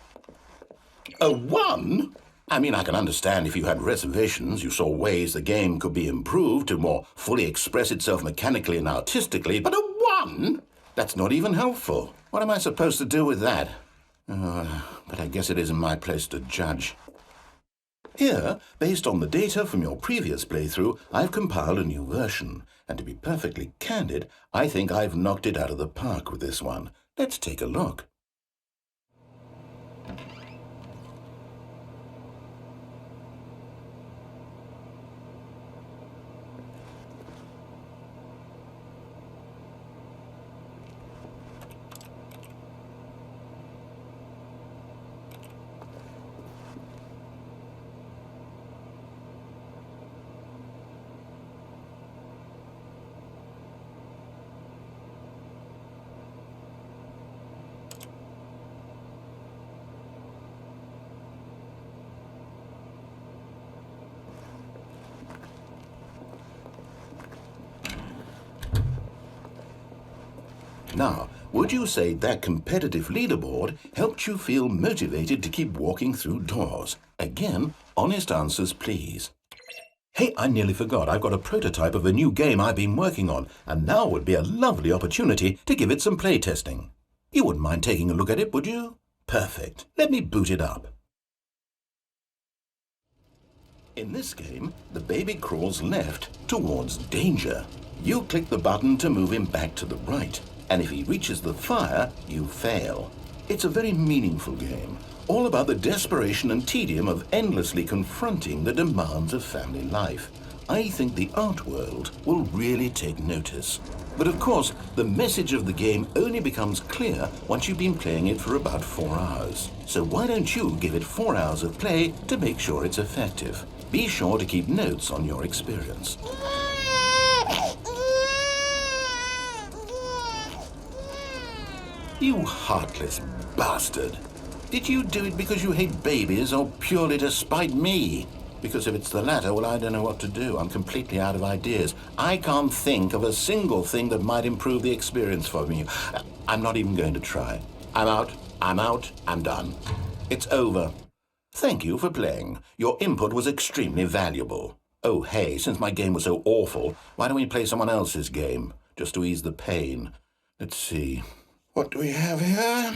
A 1? I mean, I can understand if you had reservations, you saw ways the game could be improved to more fully express itself mechanically and artistically, but a 1? That's not even helpful. What am I supposed to do with that? But I guess it isn't my place to judge. Here, based on the data from your previous playthrough, I've compiled a new version. And to be perfectly candid, I think I've knocked it out of the park with this one. Let's take a look. Now, would you say that competitive leaderboard helped you feel motivated to keep walking through doors? Again, honest answers, please. Hey, I nearly forgot. I've got a prototype of a new game I've been working on, and now would be a lovely opportunity to give it some playtesting. You wouldn't mind taking a look at it, would you? Perfect. Let me boot it up. In this game, the baby crawls left towards danger. You click the button to move him back to the right. And if he reaches the fire, you fail. It's a very meaningful game, all about the desperation and tedium of endlessly confronting the demands of family life. I think the art world will really take notice. But of course, the message of the game only becomes clear once you've been playing it for about 4 hours. So why don't you give it 4 hours of play to make sure it's effective? Be sure to keep notes on your experience. You heartless bastard. Did you do it because you hate babies or purely to spite me? Because if it's the latter, well, I don't know what to do. I'm completely out of ideas. I can't think of a single thing that might improve the experience for me. I'm not even going to try. I'm out. I'm done. It's over. Thank you for playing. Your input was extremely valuable. Oh, hey, since my game was so awful, why don't we play someone else's game, just to ease the pain? Let's see. What do we have here?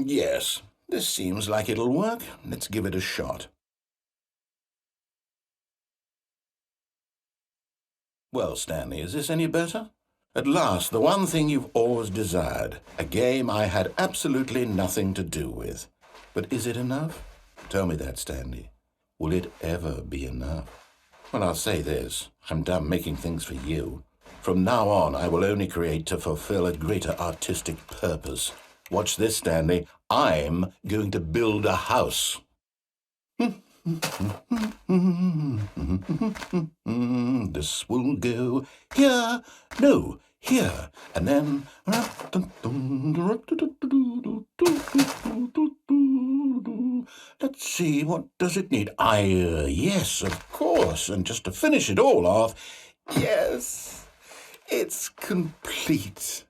Yes, this seems like it'll work. Let's give it a shot. Well, Stanley, is this any better? At last, the one thing you've always desired. A game I had absolutely nothing to do with. But is it enough? Tell me that, Stanley. Will it ever be enough? Well, I'll say this. I'm done making things for you. From now on, I will only create to fulfill a greater artistic purpose. Watch this, Stanley. I'm going to build a house. This will go here, no, here, and then... Let's see, what does it need? Yes, of course, and just to finish it all off, yes, it's complete.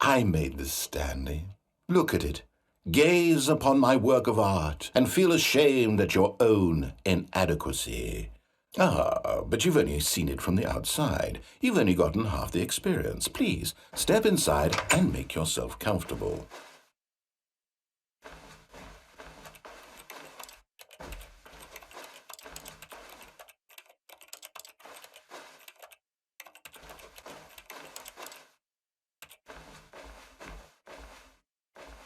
I made this, Stanley. Look at it. Gaze upon my work of art and feel ashamed at your own inadequacy. Ah, but you've only seen it from the outside. You've only gotten half the experience. Please, step inside and make yourself comfortable.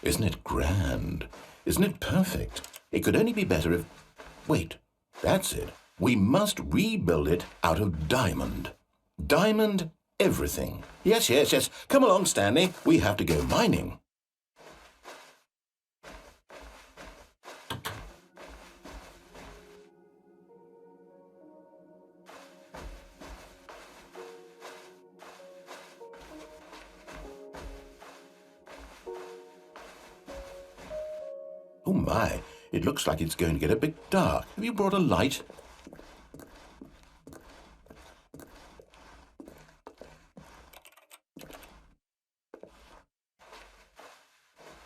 Isn't it grand? Isn't it perfect? It could only be better if... Wait, that's it. We must rebuild it out of diamond. Diamond everything. Yes. Come along, Stanley. We have to go mining. Oh my, it looks like it's going to get a bit dark. Have you brought a light?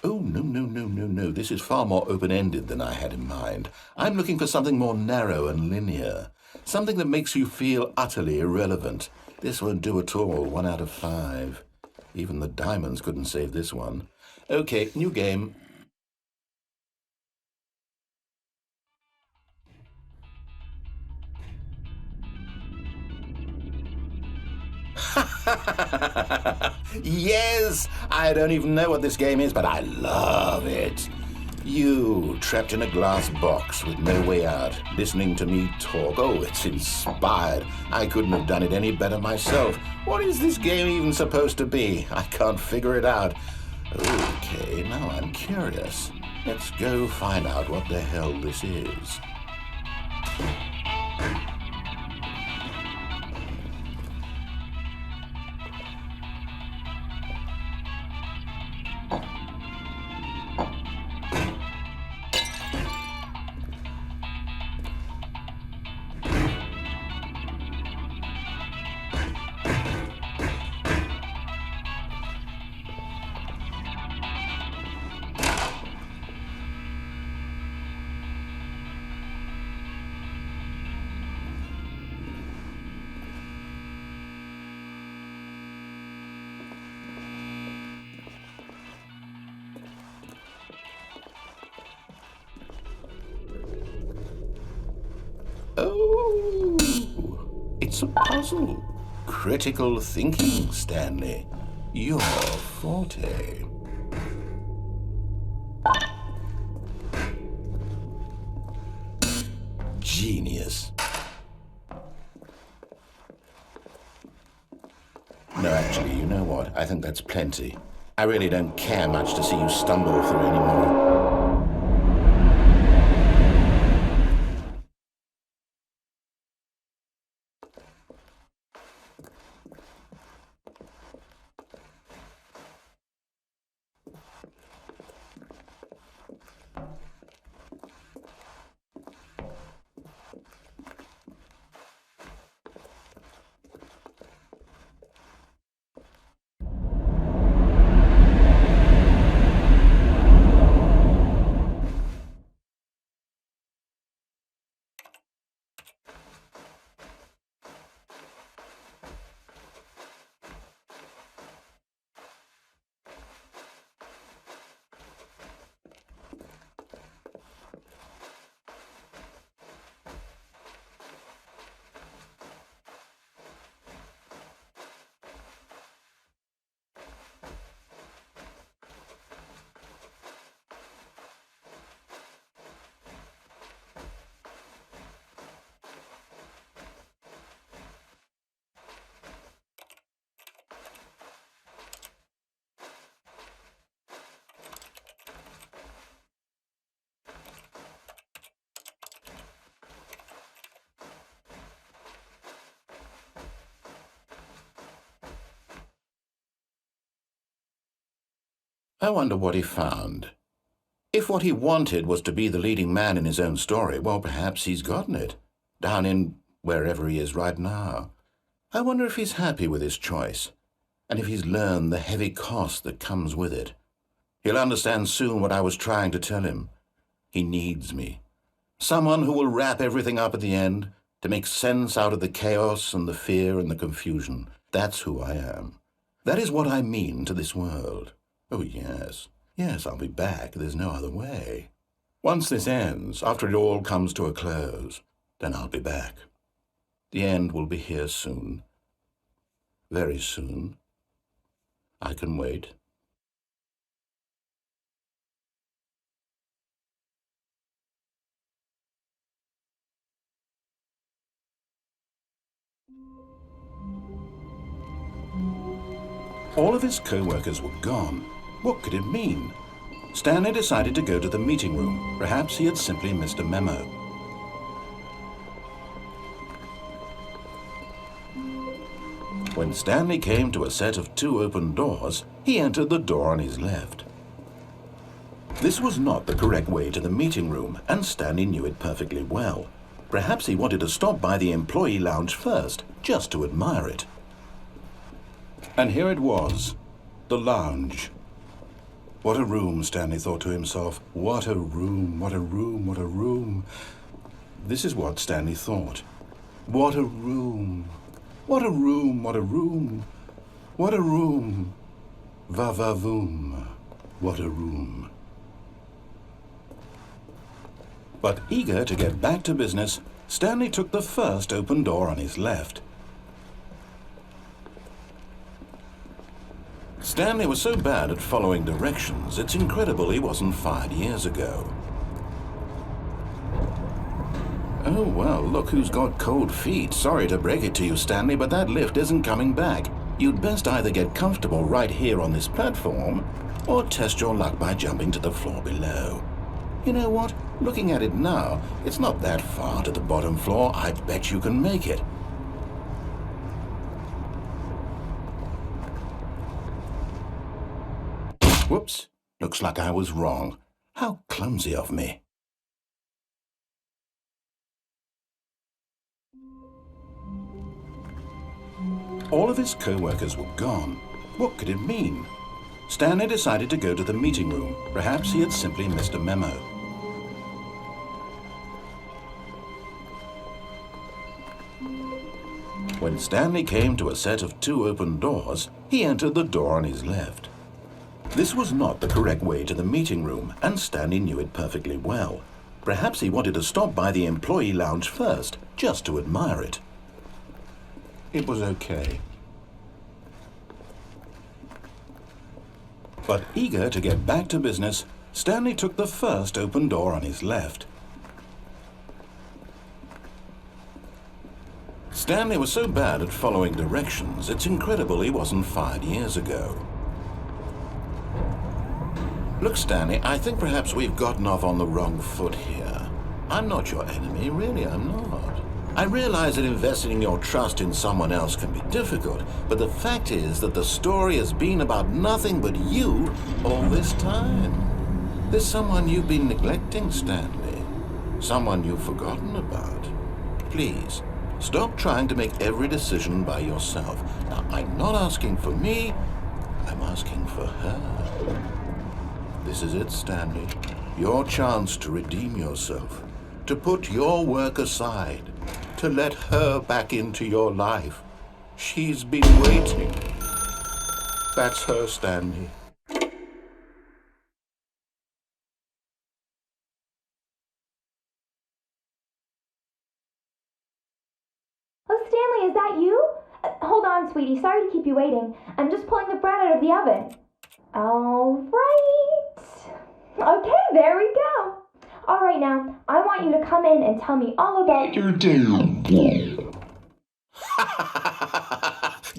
Oh, no. This is far more open-ended than I had in mind. I'm looking for something more narrow and linear. Something that makes you feel utterly irrelevant. This won't do at all. 1 out of 5. Even the diamonds couldn't save this one. Okay, new game. Yes! I don't even know what this game is, but I love it. You, trapped in a glass box with no way out, listening to me talk. Oh, it's inspired. I couldn't have done it any better myself. What is this game even supposed to be? I can't figure it out. Okay, now I'm curious. Let's go find out what the hell this is. Oh, it's a puzzle. Critical thinking, Stanley. Your forte. Genius. No, actually, you know what? I think that's plenty. I really don't care much to see you stumble through anymore. I wonder what he found. If what he wanted was to be the leading man in his own story, well, perhaps he's gotten it, down in wherever he is right now. I wonder if he's happy with his choice, and if he's learned the heavy cost that comes with it. He'll understand soon what I was trying to tell him. He needs me. Someone who will wrap everything up at the end, to make sense out of the chaos and the fear and the confusion. That's who I am. That is what I mean to this world. Oh, yes. Yes, I'll be back. There's no other way. Once this ends, after it all comes to a close, then I'll be back. The end will be here soon. Very soon. I can wait. All of his co-workers were gone. What could it mean? Stanley decided to go to the meeting room. Perhaps he had simply missed a memo. When Stanley came to a set of 2 open doors, he entered the door on his left. This was not the correct way to the meeting room, and Stanley knew it perfectly well. Perhaps he wanted to stop by the employee lounge first, just to admire it. And here it was, the lounge. What a room, Stanley thought to himself. What a room, what a room, what a room. This is what Stanley thought. What a room. What a room, what a room. What a room. Va-va-voom. What a room. But eager to get back to business, Stanley took the first open door on his left. Stanley was so bad at following directions, it's incredible he wasn't fired years ago. Oh, well, look who's got cold feet. Sorry to break it to you, Stanley, but that lift isn't coming back. You'd best either get comfortable right here on this platform, or test your luck by jumping to the floor below. You know what? Looking at it now, it's not that far to the bottom floor. I bet you can make it. Whoops. Looks like I was wrong. How clumsy of me. All of his co-workers were gone. What could it mean? Stanley decided to go to the meeting room. Perhaps he had simply missed a memo. When Stanley came to a set of 2 open doors, he entered the door on his left. This was not the correct way to the meeting room, and Stanley knew it perfectly well. Perhaps he wanted to stop by the employee lounge first, just to admire it. It was okay. But eager to get back to business, Stanley took the first open door on his left. Stanley was so bad at following directions, it's incredible he wasn't fired years ago. Look, Stanley, I think perhaps we've gotten off on the wrong foot here. I'm not your enemy, really, I'm not. I realize that investing your trust in someone else can be difficult, but the fact is that the story has been about nothing but you all this time. There's someone you've been neglecting, Stanley. Someone you've forgotten about. Please, stop trying to make every decision by yourself. Now, I'm not asking for me, I'm asking for her. This is it, Stanley. Your chance to redeem yourself, to put your work aside, to let her back into your life. She's been waiting. That's her, Stanley. Oh, Stanley, is that you? Hold on, sweetie. Sorry to keep you waiting. I'm just pulling the bread out of the oven. All right. Okay, there we go. All right, now, I want you to come in and tell me all about your day.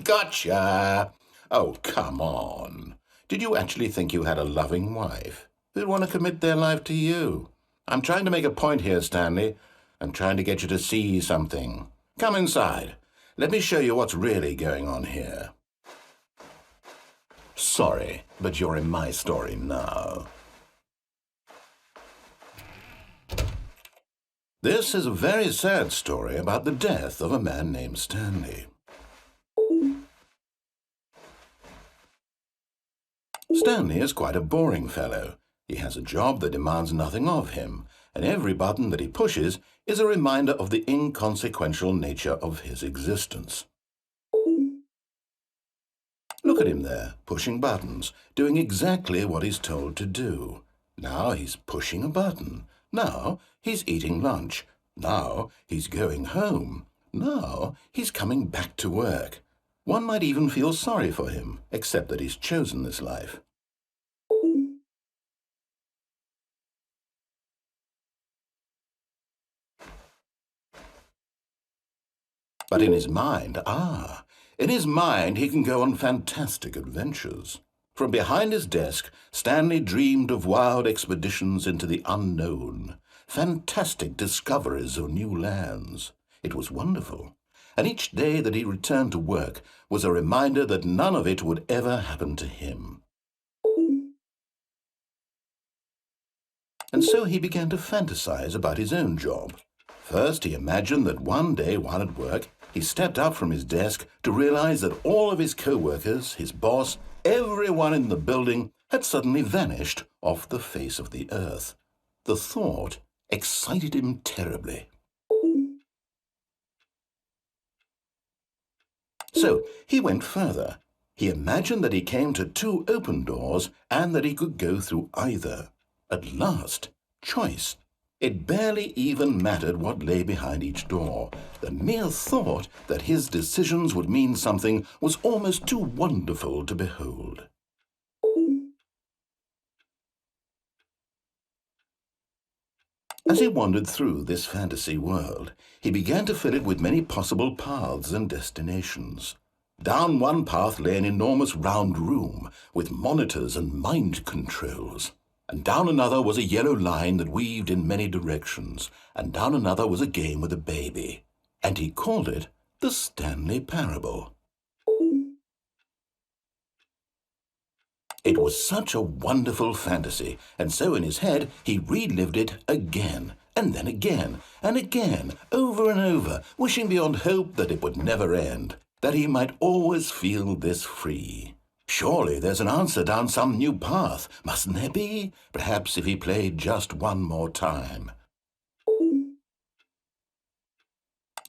Gotcha. Oh, come on. Did you actually think you had a loving wife who'd want to commit their life to you? I'm trying to make a point here, Stanley. I'm trying to get you to see something. Come inside. Let me show you what's really going on here. Sorry, but you're in my story now. This is a very sad story about the death of a man named Stanley. Stanley is quite a boring fellow. He has a job that demands nothing of him, and every button that he pushes is a reminder of the inconsequential nature of his existence. Look at him there, pushing buttons, doing exactly what he's told to do. Now he's pushing a button. Now he's eating lunch. Now he's going home. Now he's coming back to work. One might even feel sorry for him, except that he's chosen this life. But in his mind, he can go on fantastic adventures. From behind his desk, Stanley dreamed of wild expeditions into the unknown, fantastic discoveries of new lands. It was wonderful, and each day that he returned to work was a reminder that none of it would ever happen to him. And so he began to fantasize about his own job. First, he imagined that one day while at work, he stepped up from his desk to realize that all of his co-workers, his boss, everyone in the building had suddenly vanished off the face of the earth. The thought excited him terribly. So he went further. He imagined that he came to 2 open doors and that he could go through either. At last, choice. It barely even mattered what lay behind each door. The mere thought that his decisions would mean something was almost too wonderful to behold. As he wandered through this fantasy world, he began to fill it with many possible paths and destinations. Down one path lay an enormous round room with monitors and mind controls. And down another was a yellow line that weaved in many directions, and down another was a game with a baby. And he called it the Stanley Parable. It was such a wonderful fantasy, and so in his head he relived it again, and then again, and again, over and over, wishing beyond hope that it would never end, that he might always feel this free. Surely there's an answer down some new path, mustn't there be? Perhaps if he played just one more time.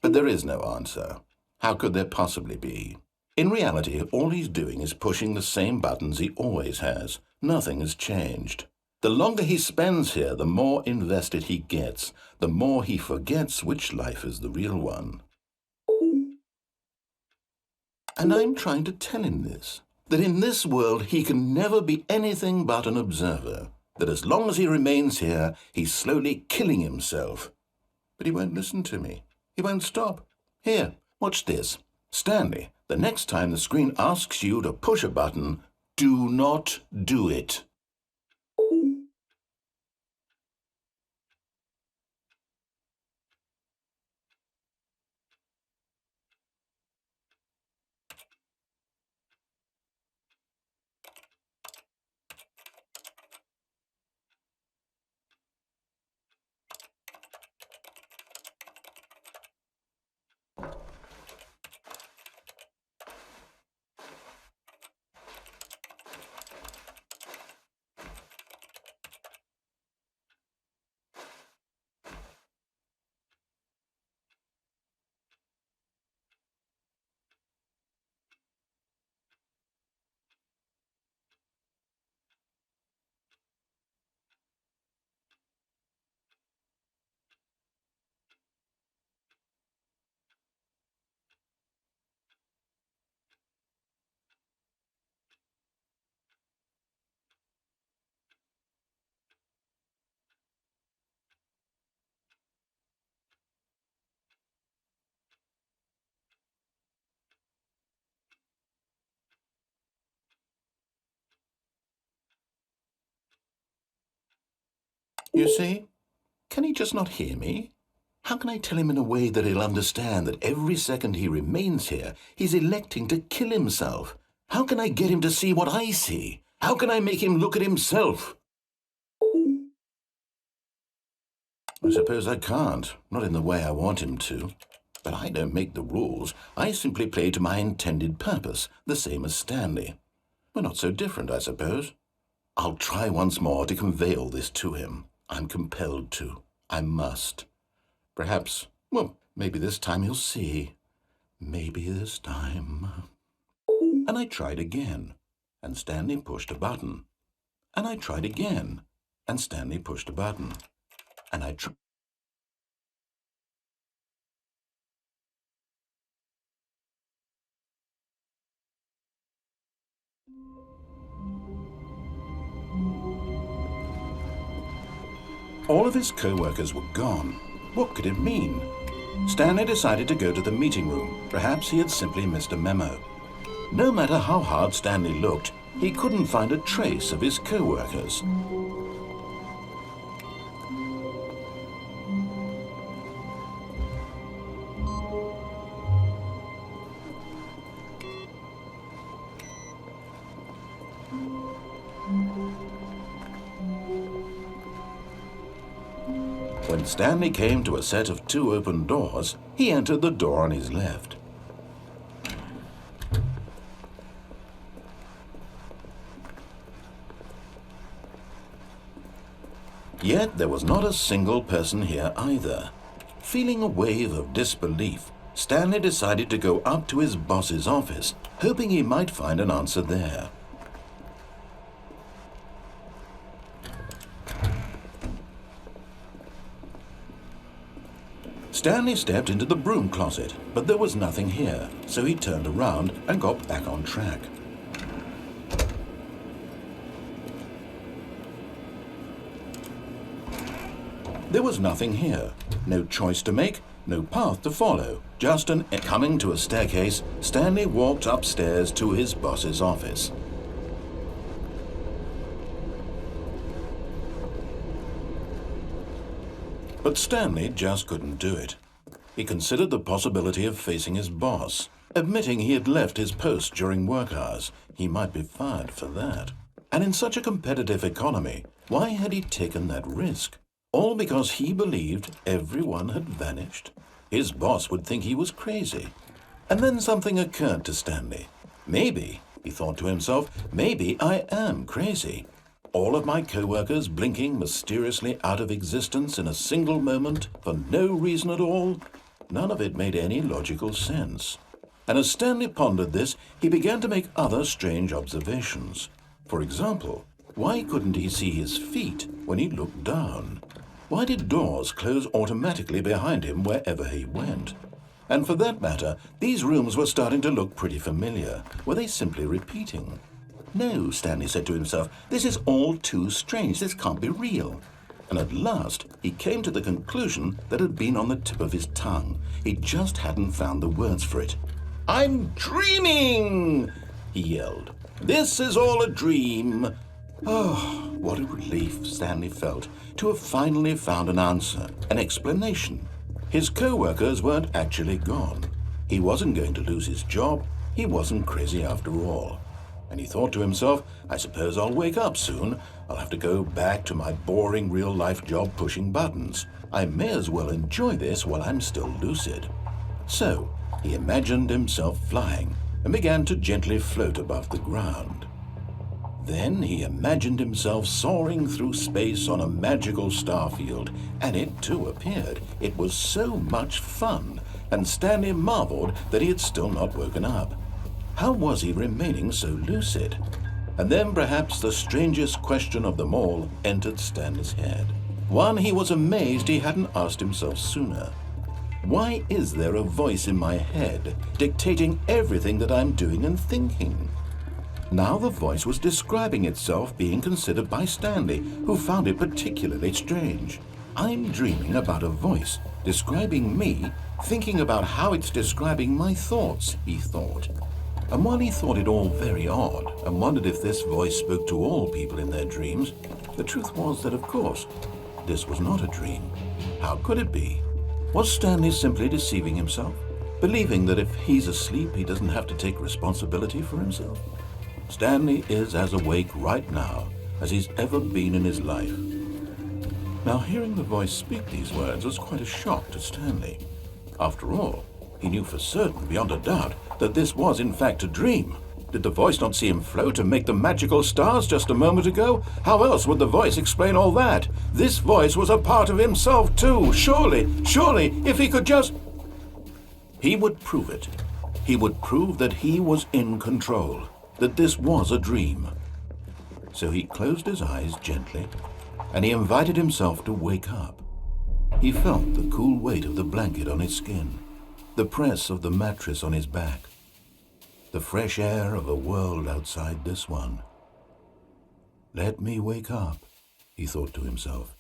But there is no answer. How could there possibly be? In reality, all he's doing is pushing the same buttons he always has. Nothing has changed. The longer he spends here, the more invested he gets, the more he forgets which life is the real one. And I'm trying to tell him this. That in this world he can never be anything but an observer, that as long as he remains here, he's slowly killing himself. But he won't listen to me. He won't stop. Here, watch this. Stanley, the next time the screen asks you to push a button, do not do it. You see? Can he just not hear me? How can I tell him in a way that he'll understand that every second he remains here, he's electing to kill himself? How can I get him to see what I see? How can I make him look at himself? I suppose I can't, not in the way I want him to. But I don't make the rules. I simply play to my intended purpose, the same as Stanley. We're not so different, I suppose. I'll try once more to convey all this to him. I'm compelled to. I must. Perhaps, well, maybe this time he'll see. Maybe this time. And I tried again, and Stanley pushed a button. And I tried again, and Stanley pushed a button. And I tried. All of his co-workers were gone. What could it mean? Stanley decided to go to the meeting room. Perhaps he had simply missed a memo. No matter how hard Stanley looked, he couldn't find a trace of his co-workers. When Stanley came to a set of 2 open doors, he entered the door on his left. Yet there was not a single person here either. Feeling a wave of disbelief, Stanley decided to go up to his boss's office, hoping he might find an answer there. Stanley stepped into the broom closet, but there was nothing here, so he turned around and got back on track. There was nothing here, no choice to make, no path to follow, just coming to a staircase, Stanley walked upstairs to his boss's office. But Stanley just couldn't do it. He considered the possibility of facing his boss, admitting he had left his post during work hours. He might be fired for that. And in such a competitive economy, why had he taken that risk? All because he believed everyone had vanished? His boss would think he was crazy. And then something occurred to Stanley. Maybe, he thought to himself, maybe I am crazy. All of my co-workers blinking mysteriously out of existence in a single moment for no reason at all? None of it made any logical sense. And as Stanley pondered this, he began to make other strange observations. For example, why couldn't he see his feet when he looked down? Why did doors close automatically behind him wherever he went? And for that matter, these rooms were starting to look pretty familiar. Were they simply repeating? No, Stanley said to himself, this is all too strange. This can't be real. And at last, he came to the conclusion that had been on the tip of his tongue. He just hadn't found the words for it. I'm dreaming, he yelled. This is all a dream. Oh, what a relief Stanley felt to have finally found an answer, an explanation. His co-workers weren't actually gone. He wasn't going to lose his job. He wasn't crazy after all. And he thought to himself, I suppose I'll wake up soon. I'll have to go back to my boring real-life job pushing buttons. I may as well enjoy this while I'm still lucid. So, he imagined himself flying and began to gently float above the ground. Then he imagined himself soaring through space on a magical starfield, and it too appeared. It was so much fun, and Stanley marveled that he had still not woken up. How was he remaining so lucid? And then perhaps the strangest question of them all entered Stanley's head. One he was amazed he hadn't asked himself sooner. Why is there a voice in my head dictating everything that I'm doing and thinking? Now the voice was describing itself being considered by Stanley, who found it particularly strange. I'm dreaming about a voice describing me, thinking about how it's describing my thoughts, he thought. And while he thought it all very odd and wondered if this voice spoke to all people in their dreams, the truth was that, of course, this was not a dream. How could it be? Was Stanley simply deceiving himself? believing that if he's asleep, he doesn't have to take responsibility for himself. Stanley is as awake right now as he's ever been in his life. Now, hearing the voice speak these words was quite a shock to Stanley. After all, he knew for certain, beyond a doubt, that this was in fact a dream. Did the voice not see him float and make the magical stars just a moment ago? How else would the voice explain all that? This voice was a part of himself too. Surely, if he could just... He would prove it. He would prove that he was in control, that this was a dream. So he closed his eyes gently, and he invited himself to wake up. He felt the cool weight of the blanket on his skin, the press of the mattress on his back, the fresh air of a world outside this one. Let me wake up, he thought to himself.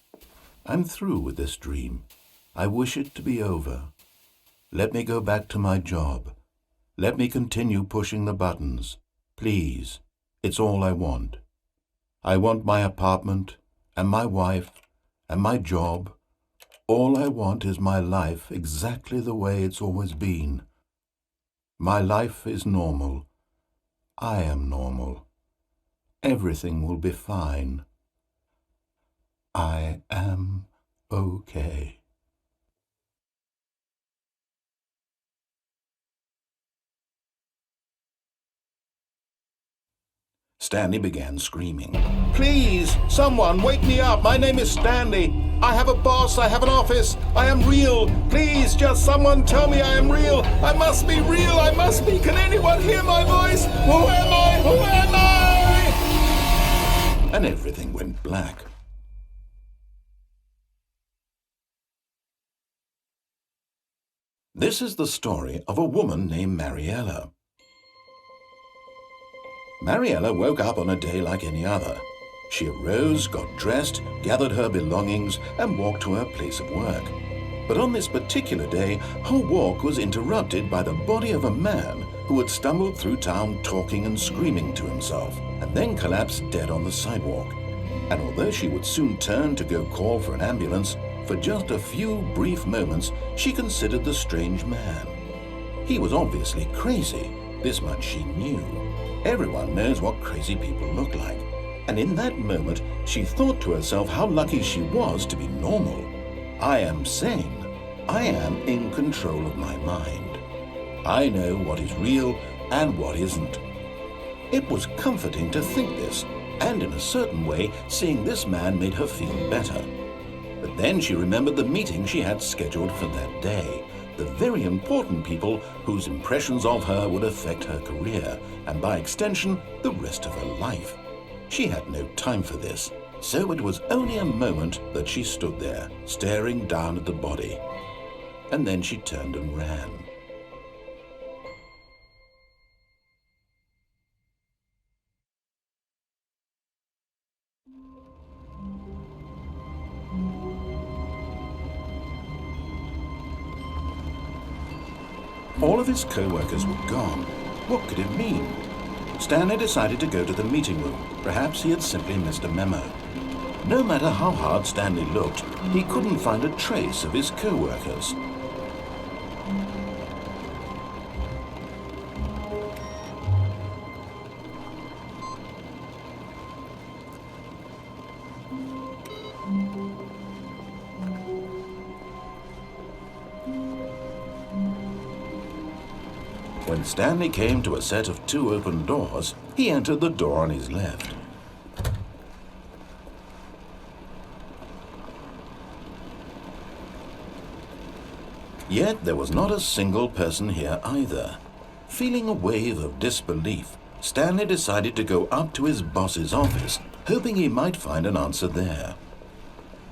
I'm through with this dream. I wish it to be over. Let me go back to my job. Let me continue pushing the buttons. Please, it's all I want. I want my apartment, and my wife, and my job. All I want is my life exactly the way it's always been. My life is normal. I am normal. Everything will be fine. I am okay. Stanley began screaming. Please, someone, wake me up. My name is Stanley. I have a boss. I have an office. I am real. Please, just someone tell me I am real. I must be real. I must be. Can anyone hear my voice? Who am I? Who am I? And everything went black. This is the story of a woman named Mariella. Mariella woke up on a day like any other. She arose, got dressed, gathered her belongings, and walked to her place of work. But on this particular day, her walk was interrupted by the body of a man who had stumbled through town talking and screaming to himself, and then collapsed dead on the sidewalk. And although she would soon turn to go call for an ambulance, for just a few brief moments she considered the strange man. He was obviously crazy, this much she knew. Everyone knows what crazy people look like. And in that moment, she thought to herself how lucky she was to be normal. I am sane. I am in control of my mind. I know what is real and what isn't. It was comforting to think this, and in a certain way, seeing this man made her feel better. But then she remembered the meeting she had scheduled for that day. The very important people whose impressions of her would affect her career, and by extension, the rest of her life. She had no time for this, so it was only a moment that she stood there, staring down at the body. And then she turned and ran. All of his co-workers were gone. What could it mean? Stanley decided to go to the meeting room. Perhaps he had simply missed a memo. No matter how hard Stanley looked, he couldn't find a trace of his co-workers. When Stanley came to a set of 2 open doors, he entered the door on his left. Yet there was not a single person here either. Feeling a wave of disbelief, Stanley decided to go up to his boss's office, hoping he might find an answer there.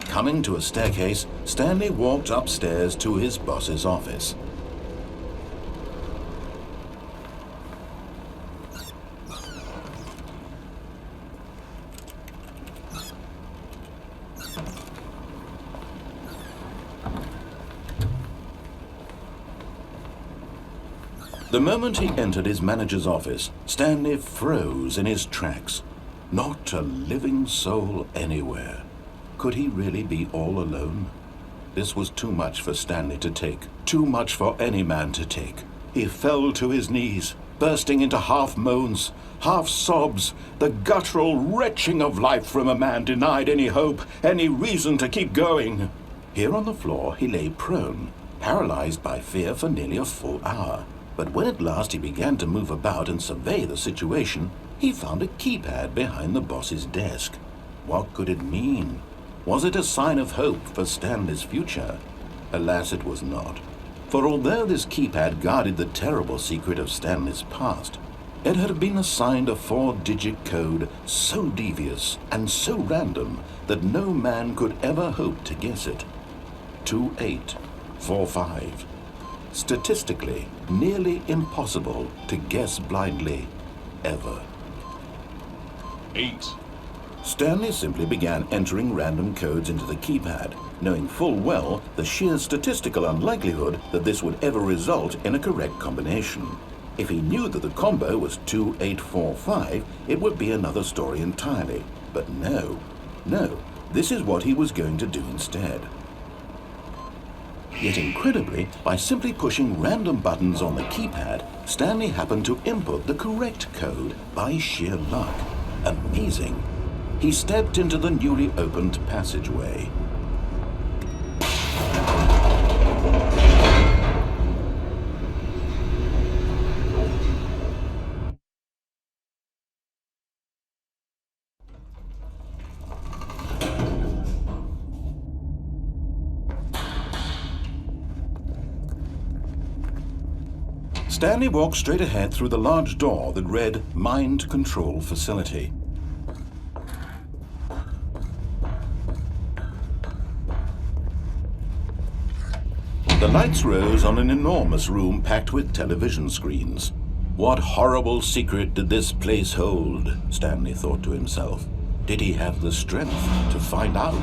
Coming to a staircase, Stanley walked upstairs to his boss's office. The moment he entered his manager's office, Stanley froze in his tracks. Not a living soul anywhere. Could he really be all alone? This was too much for Stanley to take. Too much for any man to take. He fell to his knees, bursting into half moans, half sobs, the guttural retching of life from a man denied any hope, any reason to keep going. Here on the floor he lay prone, paralyzed by fear for nearly a full hour. But when at last he began to move about and survey the situation, he found a keypad behind the boss's desk. What could it mean? Was it a sign of hope for Stanley's future? Alas, it was not. For although this keypad guarded the terrible secret of Stanley's past, it had been assigned a 4-digit code so devious and so random that no man could ever hope to guess it. 2845. Statistically, nearly impossible to guess blindly, ever. 8. Stanley simply began entering random codes into the keypad, knowing full well the sheer statistical unlikelihood that this would ever result in a correct combination. If he knew that the combo was 2845, it would be another story entirely. But no, this is what he was going to do instead. Yet incredibly, by simply pushing random buttons on the keypad, Stanley happened to input the correct code by sheer luck. Amazing. He stepped into the newly opened passageway. Stanley walked straight ahead through the large door that read Mind Control Facility. The lights rose on an enormous room packed with television screens. What horrible secret did this place hold? Stanley thought to himself. Did he have the strength to find out?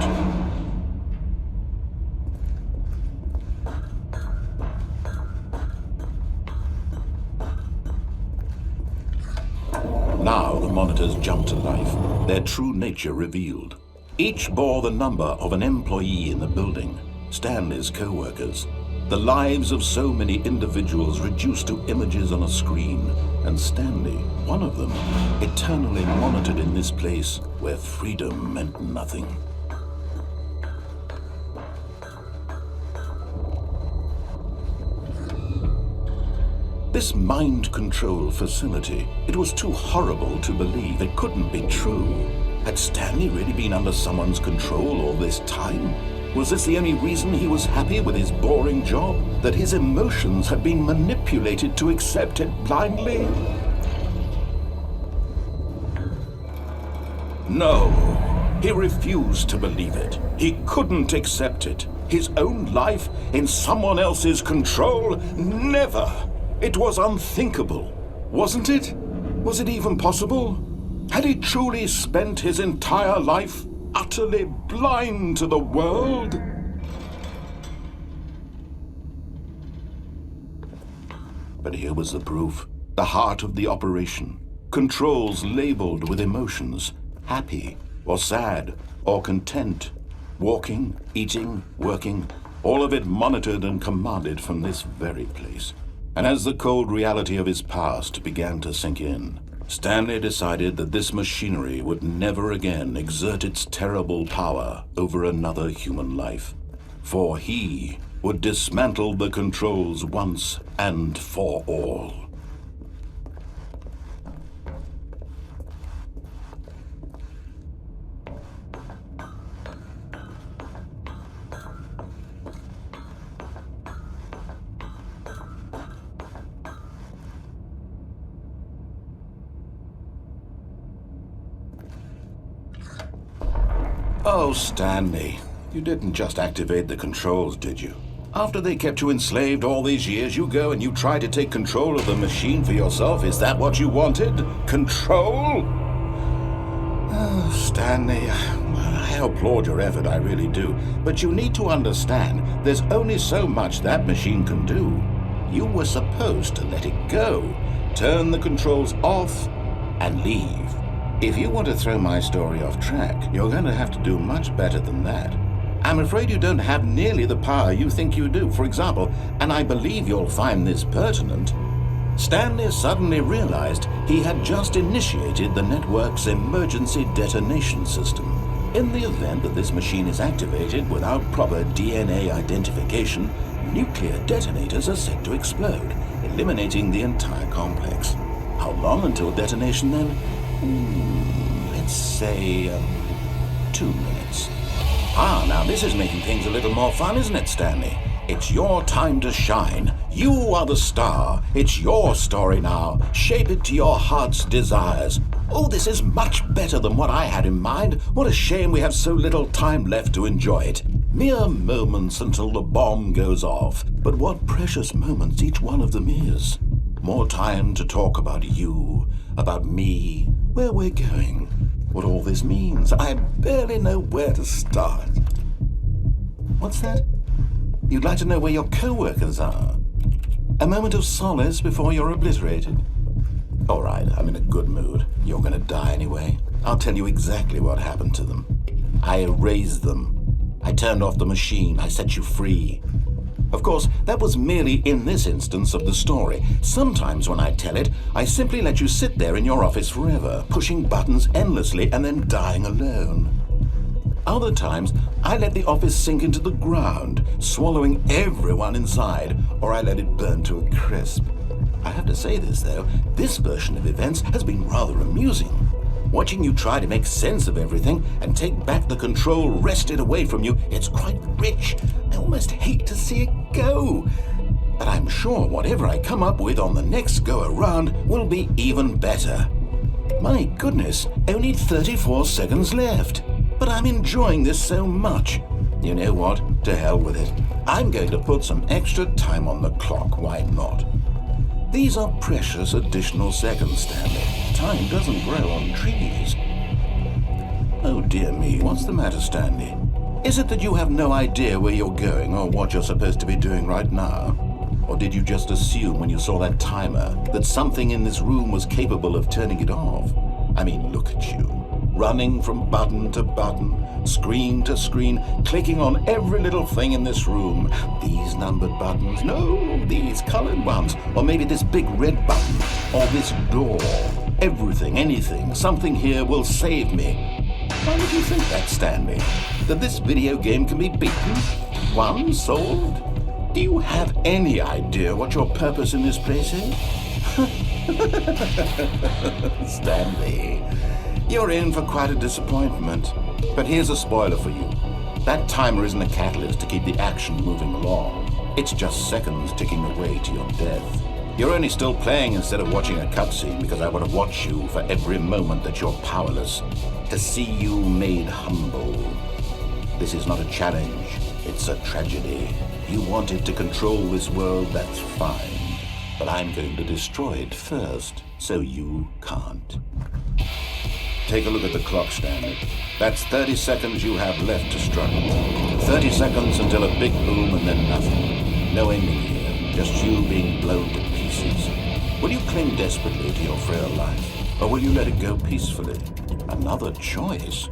Now the monitors jumped to life, their true nature revealed. Each bore the number of an employee in the building, Stanley's co-workers. The lives of so many individuals reduced to images on a screen, and Stanley, one of them, eternally monitored in this place where freedom meant nothing. This mind control facility, it was too horrible to believe. It couldn't be true. Had Stanley really been under someone's control all this time? Was this the only reason he was happy with his boring job? That his emotions had been manipulated to accept it blindly? No, he refused to believe it. He couldn't accept it. His own life in someone else's control? Never! It was unthinkable, wasn't it? Was it even possible? Had he truly spent his entire life utterly blind to the world? But here was the proof, the heart of the operation. Controls labeled with emotions, happy or sad or content, walking, eating, working, all of it monitored and commanded from this very place. And as the cold reality of his past began to sink in, Stanley decided that this machinery would never again exert its terrible power over another human life. For he would dismantle the controls once and for all. Oh, Stanley, you didn't just activate the controls, did you? After they kept you enslaved all these years, you go and you try to take control of the machine for yourself. Is that what you wanted? Control? Oh, Stanley, I applaud your effort, I really do. But you need to understand, there's only so much that machine can do. You were supposed to let it go, turn the controls off, and leave. If you want to throw my story off track, you're going to have to do much better than that. I'm afraid you don't have nearly the power you think you do. For example, and I believe you'll find this pertinent, Stanley suddenly realized he had just initiated the network's emergency detonation system. In the event that this machine is activated without proper DNA identification, nuclear detonators are set to explode, eliminating the entire complex. How long until detonation then? Let's say 2 minutes. Now this is making things a little more fun, isn't it, Stanley? It's your time to shine. You are the star. It's your story now. Shape it to your heart's desires. Oh, this is much better than what I had in mind. What a shame we have so little time left to enjoy it. Mere moments until the bomb goes off. But what precious moments each one of them is. More time to talk about you, about me, where we're going, what all this means. I barely know where to start. What's that? You'd like to know where your co-workers are? A moment of solace before you're obliterated? All right, I'm in a good mood. You're gonna die anyway. I'll tell you exactly what happened to them. I erased them. I turned off the machine. I set you free. Of course, that was merely in this instance of the story. Sometimes when I tell it, I simply let you sit there in your office forever, pushing buttons endlessly and then dying alone. Other times, I let the office sink into the ground, swallowing everyone inside, or I let it burn to a crisp. I have to say this, though, this version of events has been rather amusing. Watching you try to make sense of everything and take back the control wrested away from you, it's quite rich. I almost hate to see it go. But I'm sure whatever I come up with on the next go-around will be even better. My goodness, only 34 seconds left. But I'm enjoying this so much. You know what? To hell with it. I'm going to put some extra time on the clock. Why not? These are precious additional seconds, Stanley. Time doesn't grow on trees. Oh dear me, what's the matter, Stanley? Is it that you have no idea where you're going or what you're supposed to be doing right now? Or did you just assume when you saw that timer that something in this room was capable of turning it off? I mean, look at you. Running from button to button, screen to screen, clicking on every little thing in this room. These numbered buttons, no, these colored ones, or maybe this big red button, or this door. Everything, anything, something here will save me. Why would you think that, Stanley? That this video game can be beaten? Won? Solved? Do you have any idea what your purpose in this place is? Stanley, you're in for quite a disappointment. But here's a spoiler for you. That timer isn't a catalyst to keep the action moving along. It's just seconds ticking away to your death. You're only still playing instead of watching a cutscene because I want to watch you for every moment that you're powerless. To see you made humble. This is not a challenge. It's a tragedy. You wanted to control this world, that's fine. But I'm going to destroy it first, so you can't. Take a look at the clock, Stanley. That's 30 seconds you have left to struggle. 30 seconds until a big boom and then nothing. No ending here, just you being blown to pieces. Will you cling desperately to your frail life, or will you let it go peacefully? Another choice.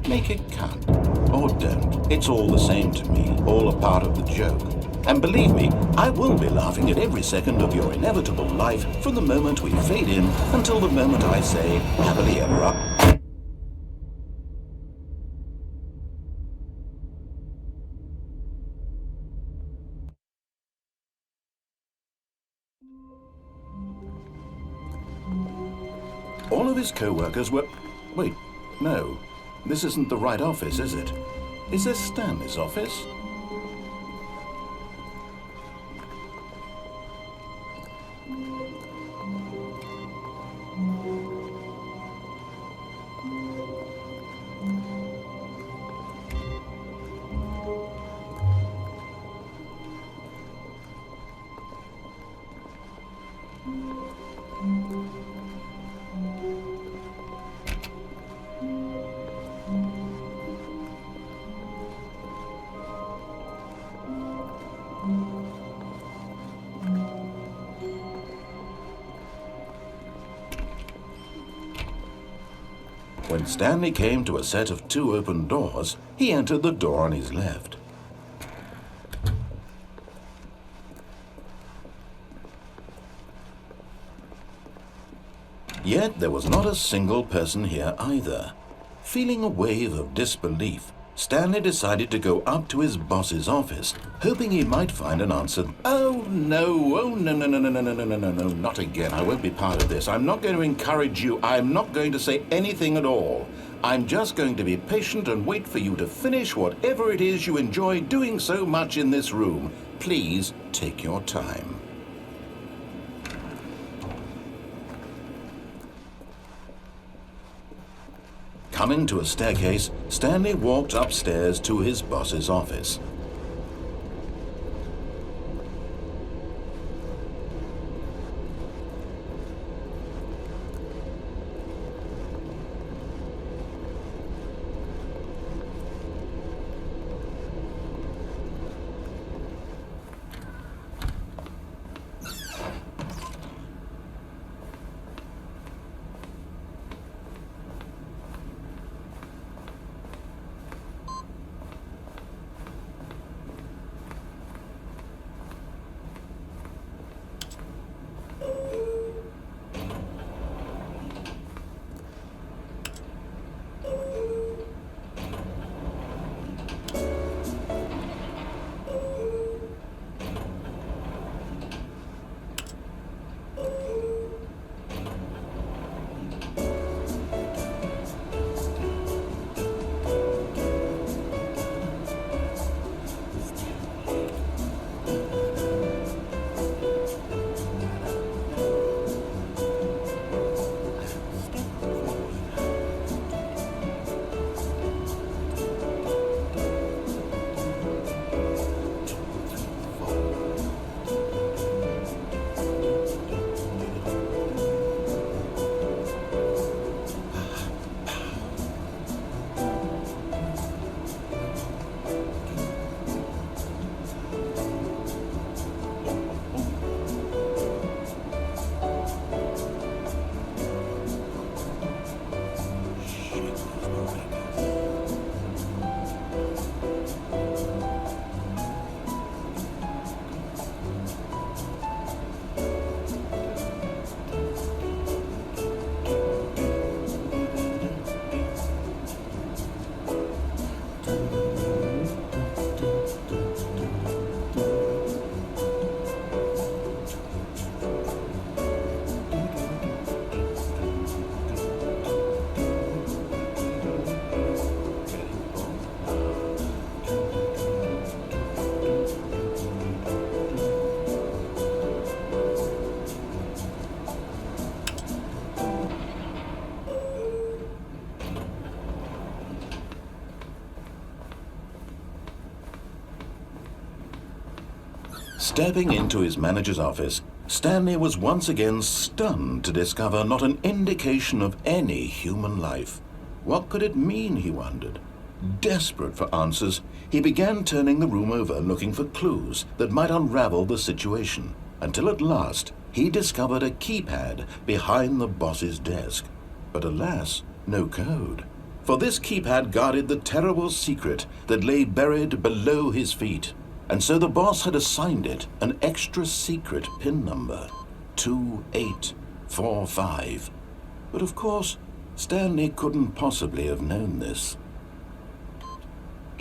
Make it count. Or don't. It's all the same to me, all a part of the joke. And believe me, I will be laughing at every second of your inevitable life from the moment we fade in until the moment I say, happily ever after. All of his co-workers were... Wait, no. This isn't the right office, is it? Is this Stanley's office? When Stanley came to a set of 2 open doors, he entered the door on his left. Yet there was not a single person here either. Feeling a wave of disbelief, Stanley decided to go up to his boss's office, hoping he might find an answer. Oh no, no, not again. I won't be part of this. I'm not going to encourage you. I'm not going to say anything at all. I'm just going to be patient and wait for you to finish whatever it is you enjoy doing so much in this room. Please take your time. Coming to a staircase, Stanley walked upstairs to his boss's office. Stepping into his manager's office, Stanley was once again stunned to discover not an indication of any human life. What could it mean, he wondered? Desperate for answers, he began turning the room over looking for clues that might unravel the situation, until at last he discovered a keypad behind the boss's desk. But alas, no code. For this keypad guarded the terrible secret that lay buried below his feet. And so the boss had assigned it an extra secret PIN number, 2845. But of course, Stanley couldn't possibly have known this.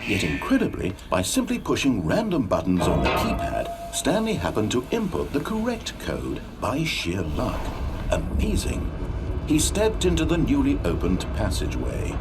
Yet incredibly, by simply pushing random buttons on the keypad, Stanley happened to input the correct code by sheer luck. Amazing. He stepped into the newly opened passageway.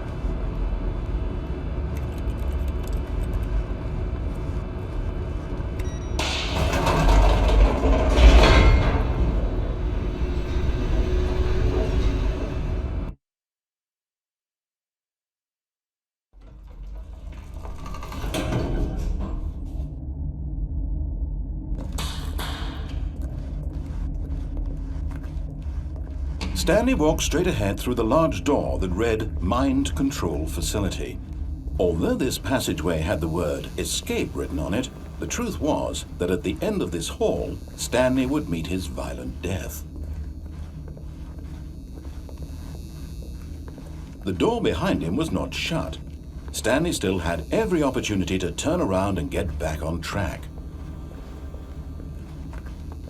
Stanley walked straight ahead through the large door that read Mind Control Facility. Although this passageway had the word Escape written on it, the truth was that at the end of this hall, Stanley would meet his violent death. The door behind him was not shut. Stanley still had every opportunity to turn around and get back on track.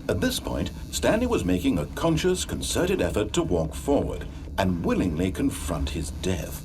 At this point, Stanley was making a conscious, concerted effort to walk forward and willingly confront his death.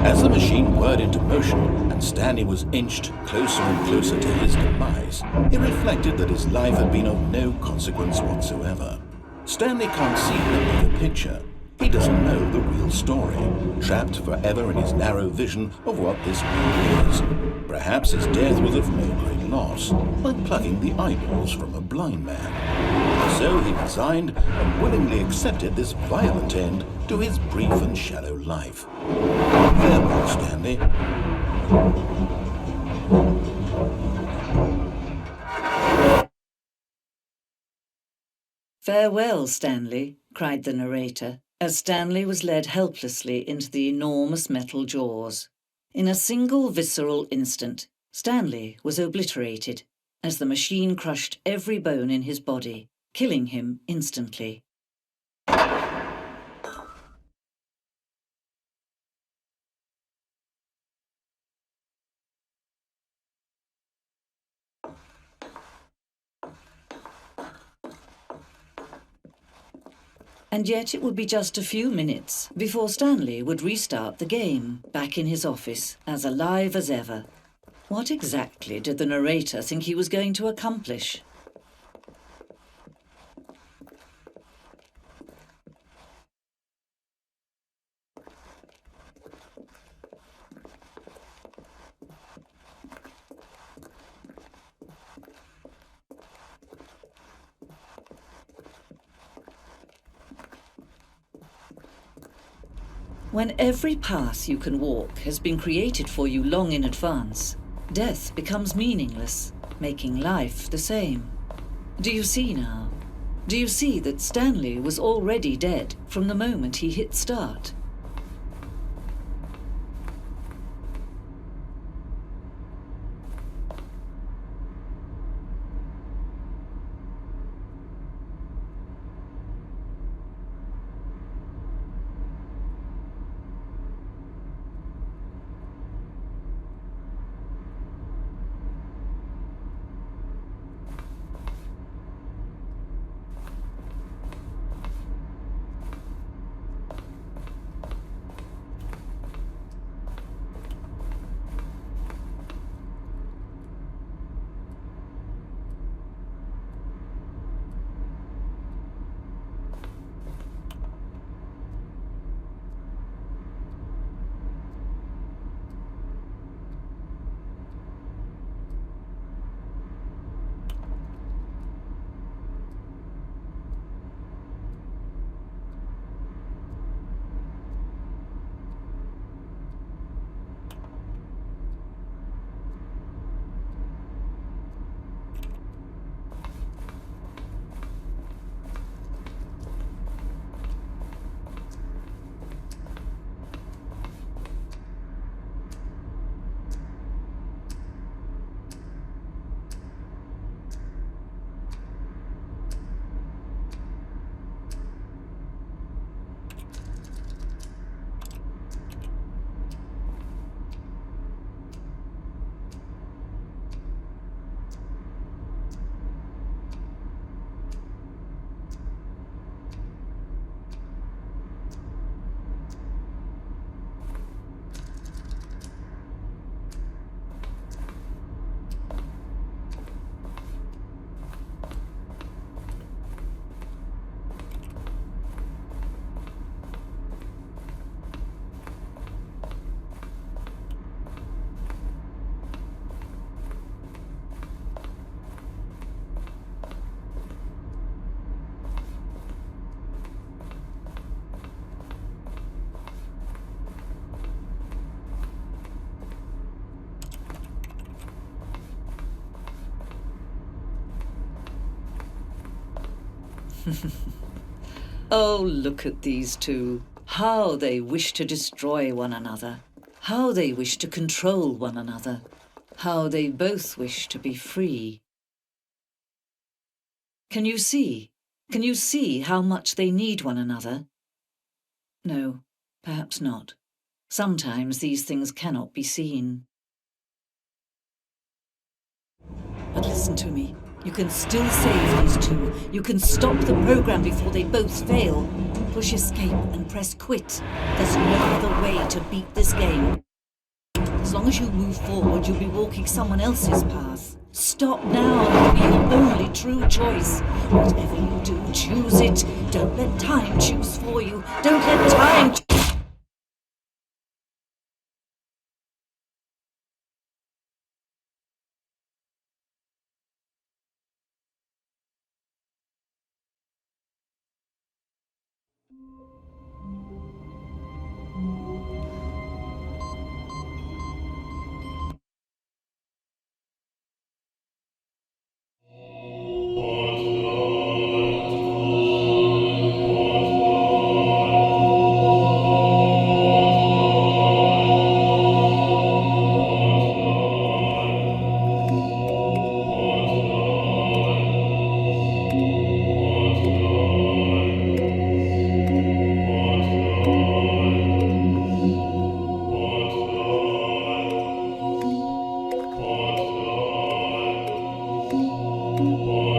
As the machine whirred into motion and Stanley was inched closer and closer to his demise, he reflected that his life had been of no consequence whatsoever. Stanley can't see the bigger picture. He doesn't know the real story, trapped forever in his narrow vision of what this world is. Perhaps his death was of no great loss, like plucking the eyeballs from a blind man. So he resigned and willingly accepted this violent end to his brief and shallow life. Farewell, Stanley. Farewell, Stanley, cried the narrator, as Stanley was led helplessly into the enormous metal jaws. In a single visceral instant, Stanley was obliterated as the machine crushed every bone in his body, killing him instantly. And yet it would be just a few minutes before Stanley would restart the game, back in his office, as alive as ever. What exactly did the narrator think he was going to accomplish? When every path you can walk has been created for you long in advance, death becomes meaningless, making life the same. Do you see now? Do you see that Stanley was already dead from the moment he hit start? Oh, look at these two. How they wish to destroy one another. How they wish to control one another. How they both wish to be free. Can you see? Can you see how much they need one another? No, perhaps not. Sometimes these things cannot be seen. But listen to me. You can still save these two. You can stop the program before they both fail. Push escape and press quit. There's no other way to beat this game. As long as you move forward, you'll be walking someone else's path. Stop now and it'll be your only true choice. Whatever you do, choose it. Don't let time choose for you. Don't let time What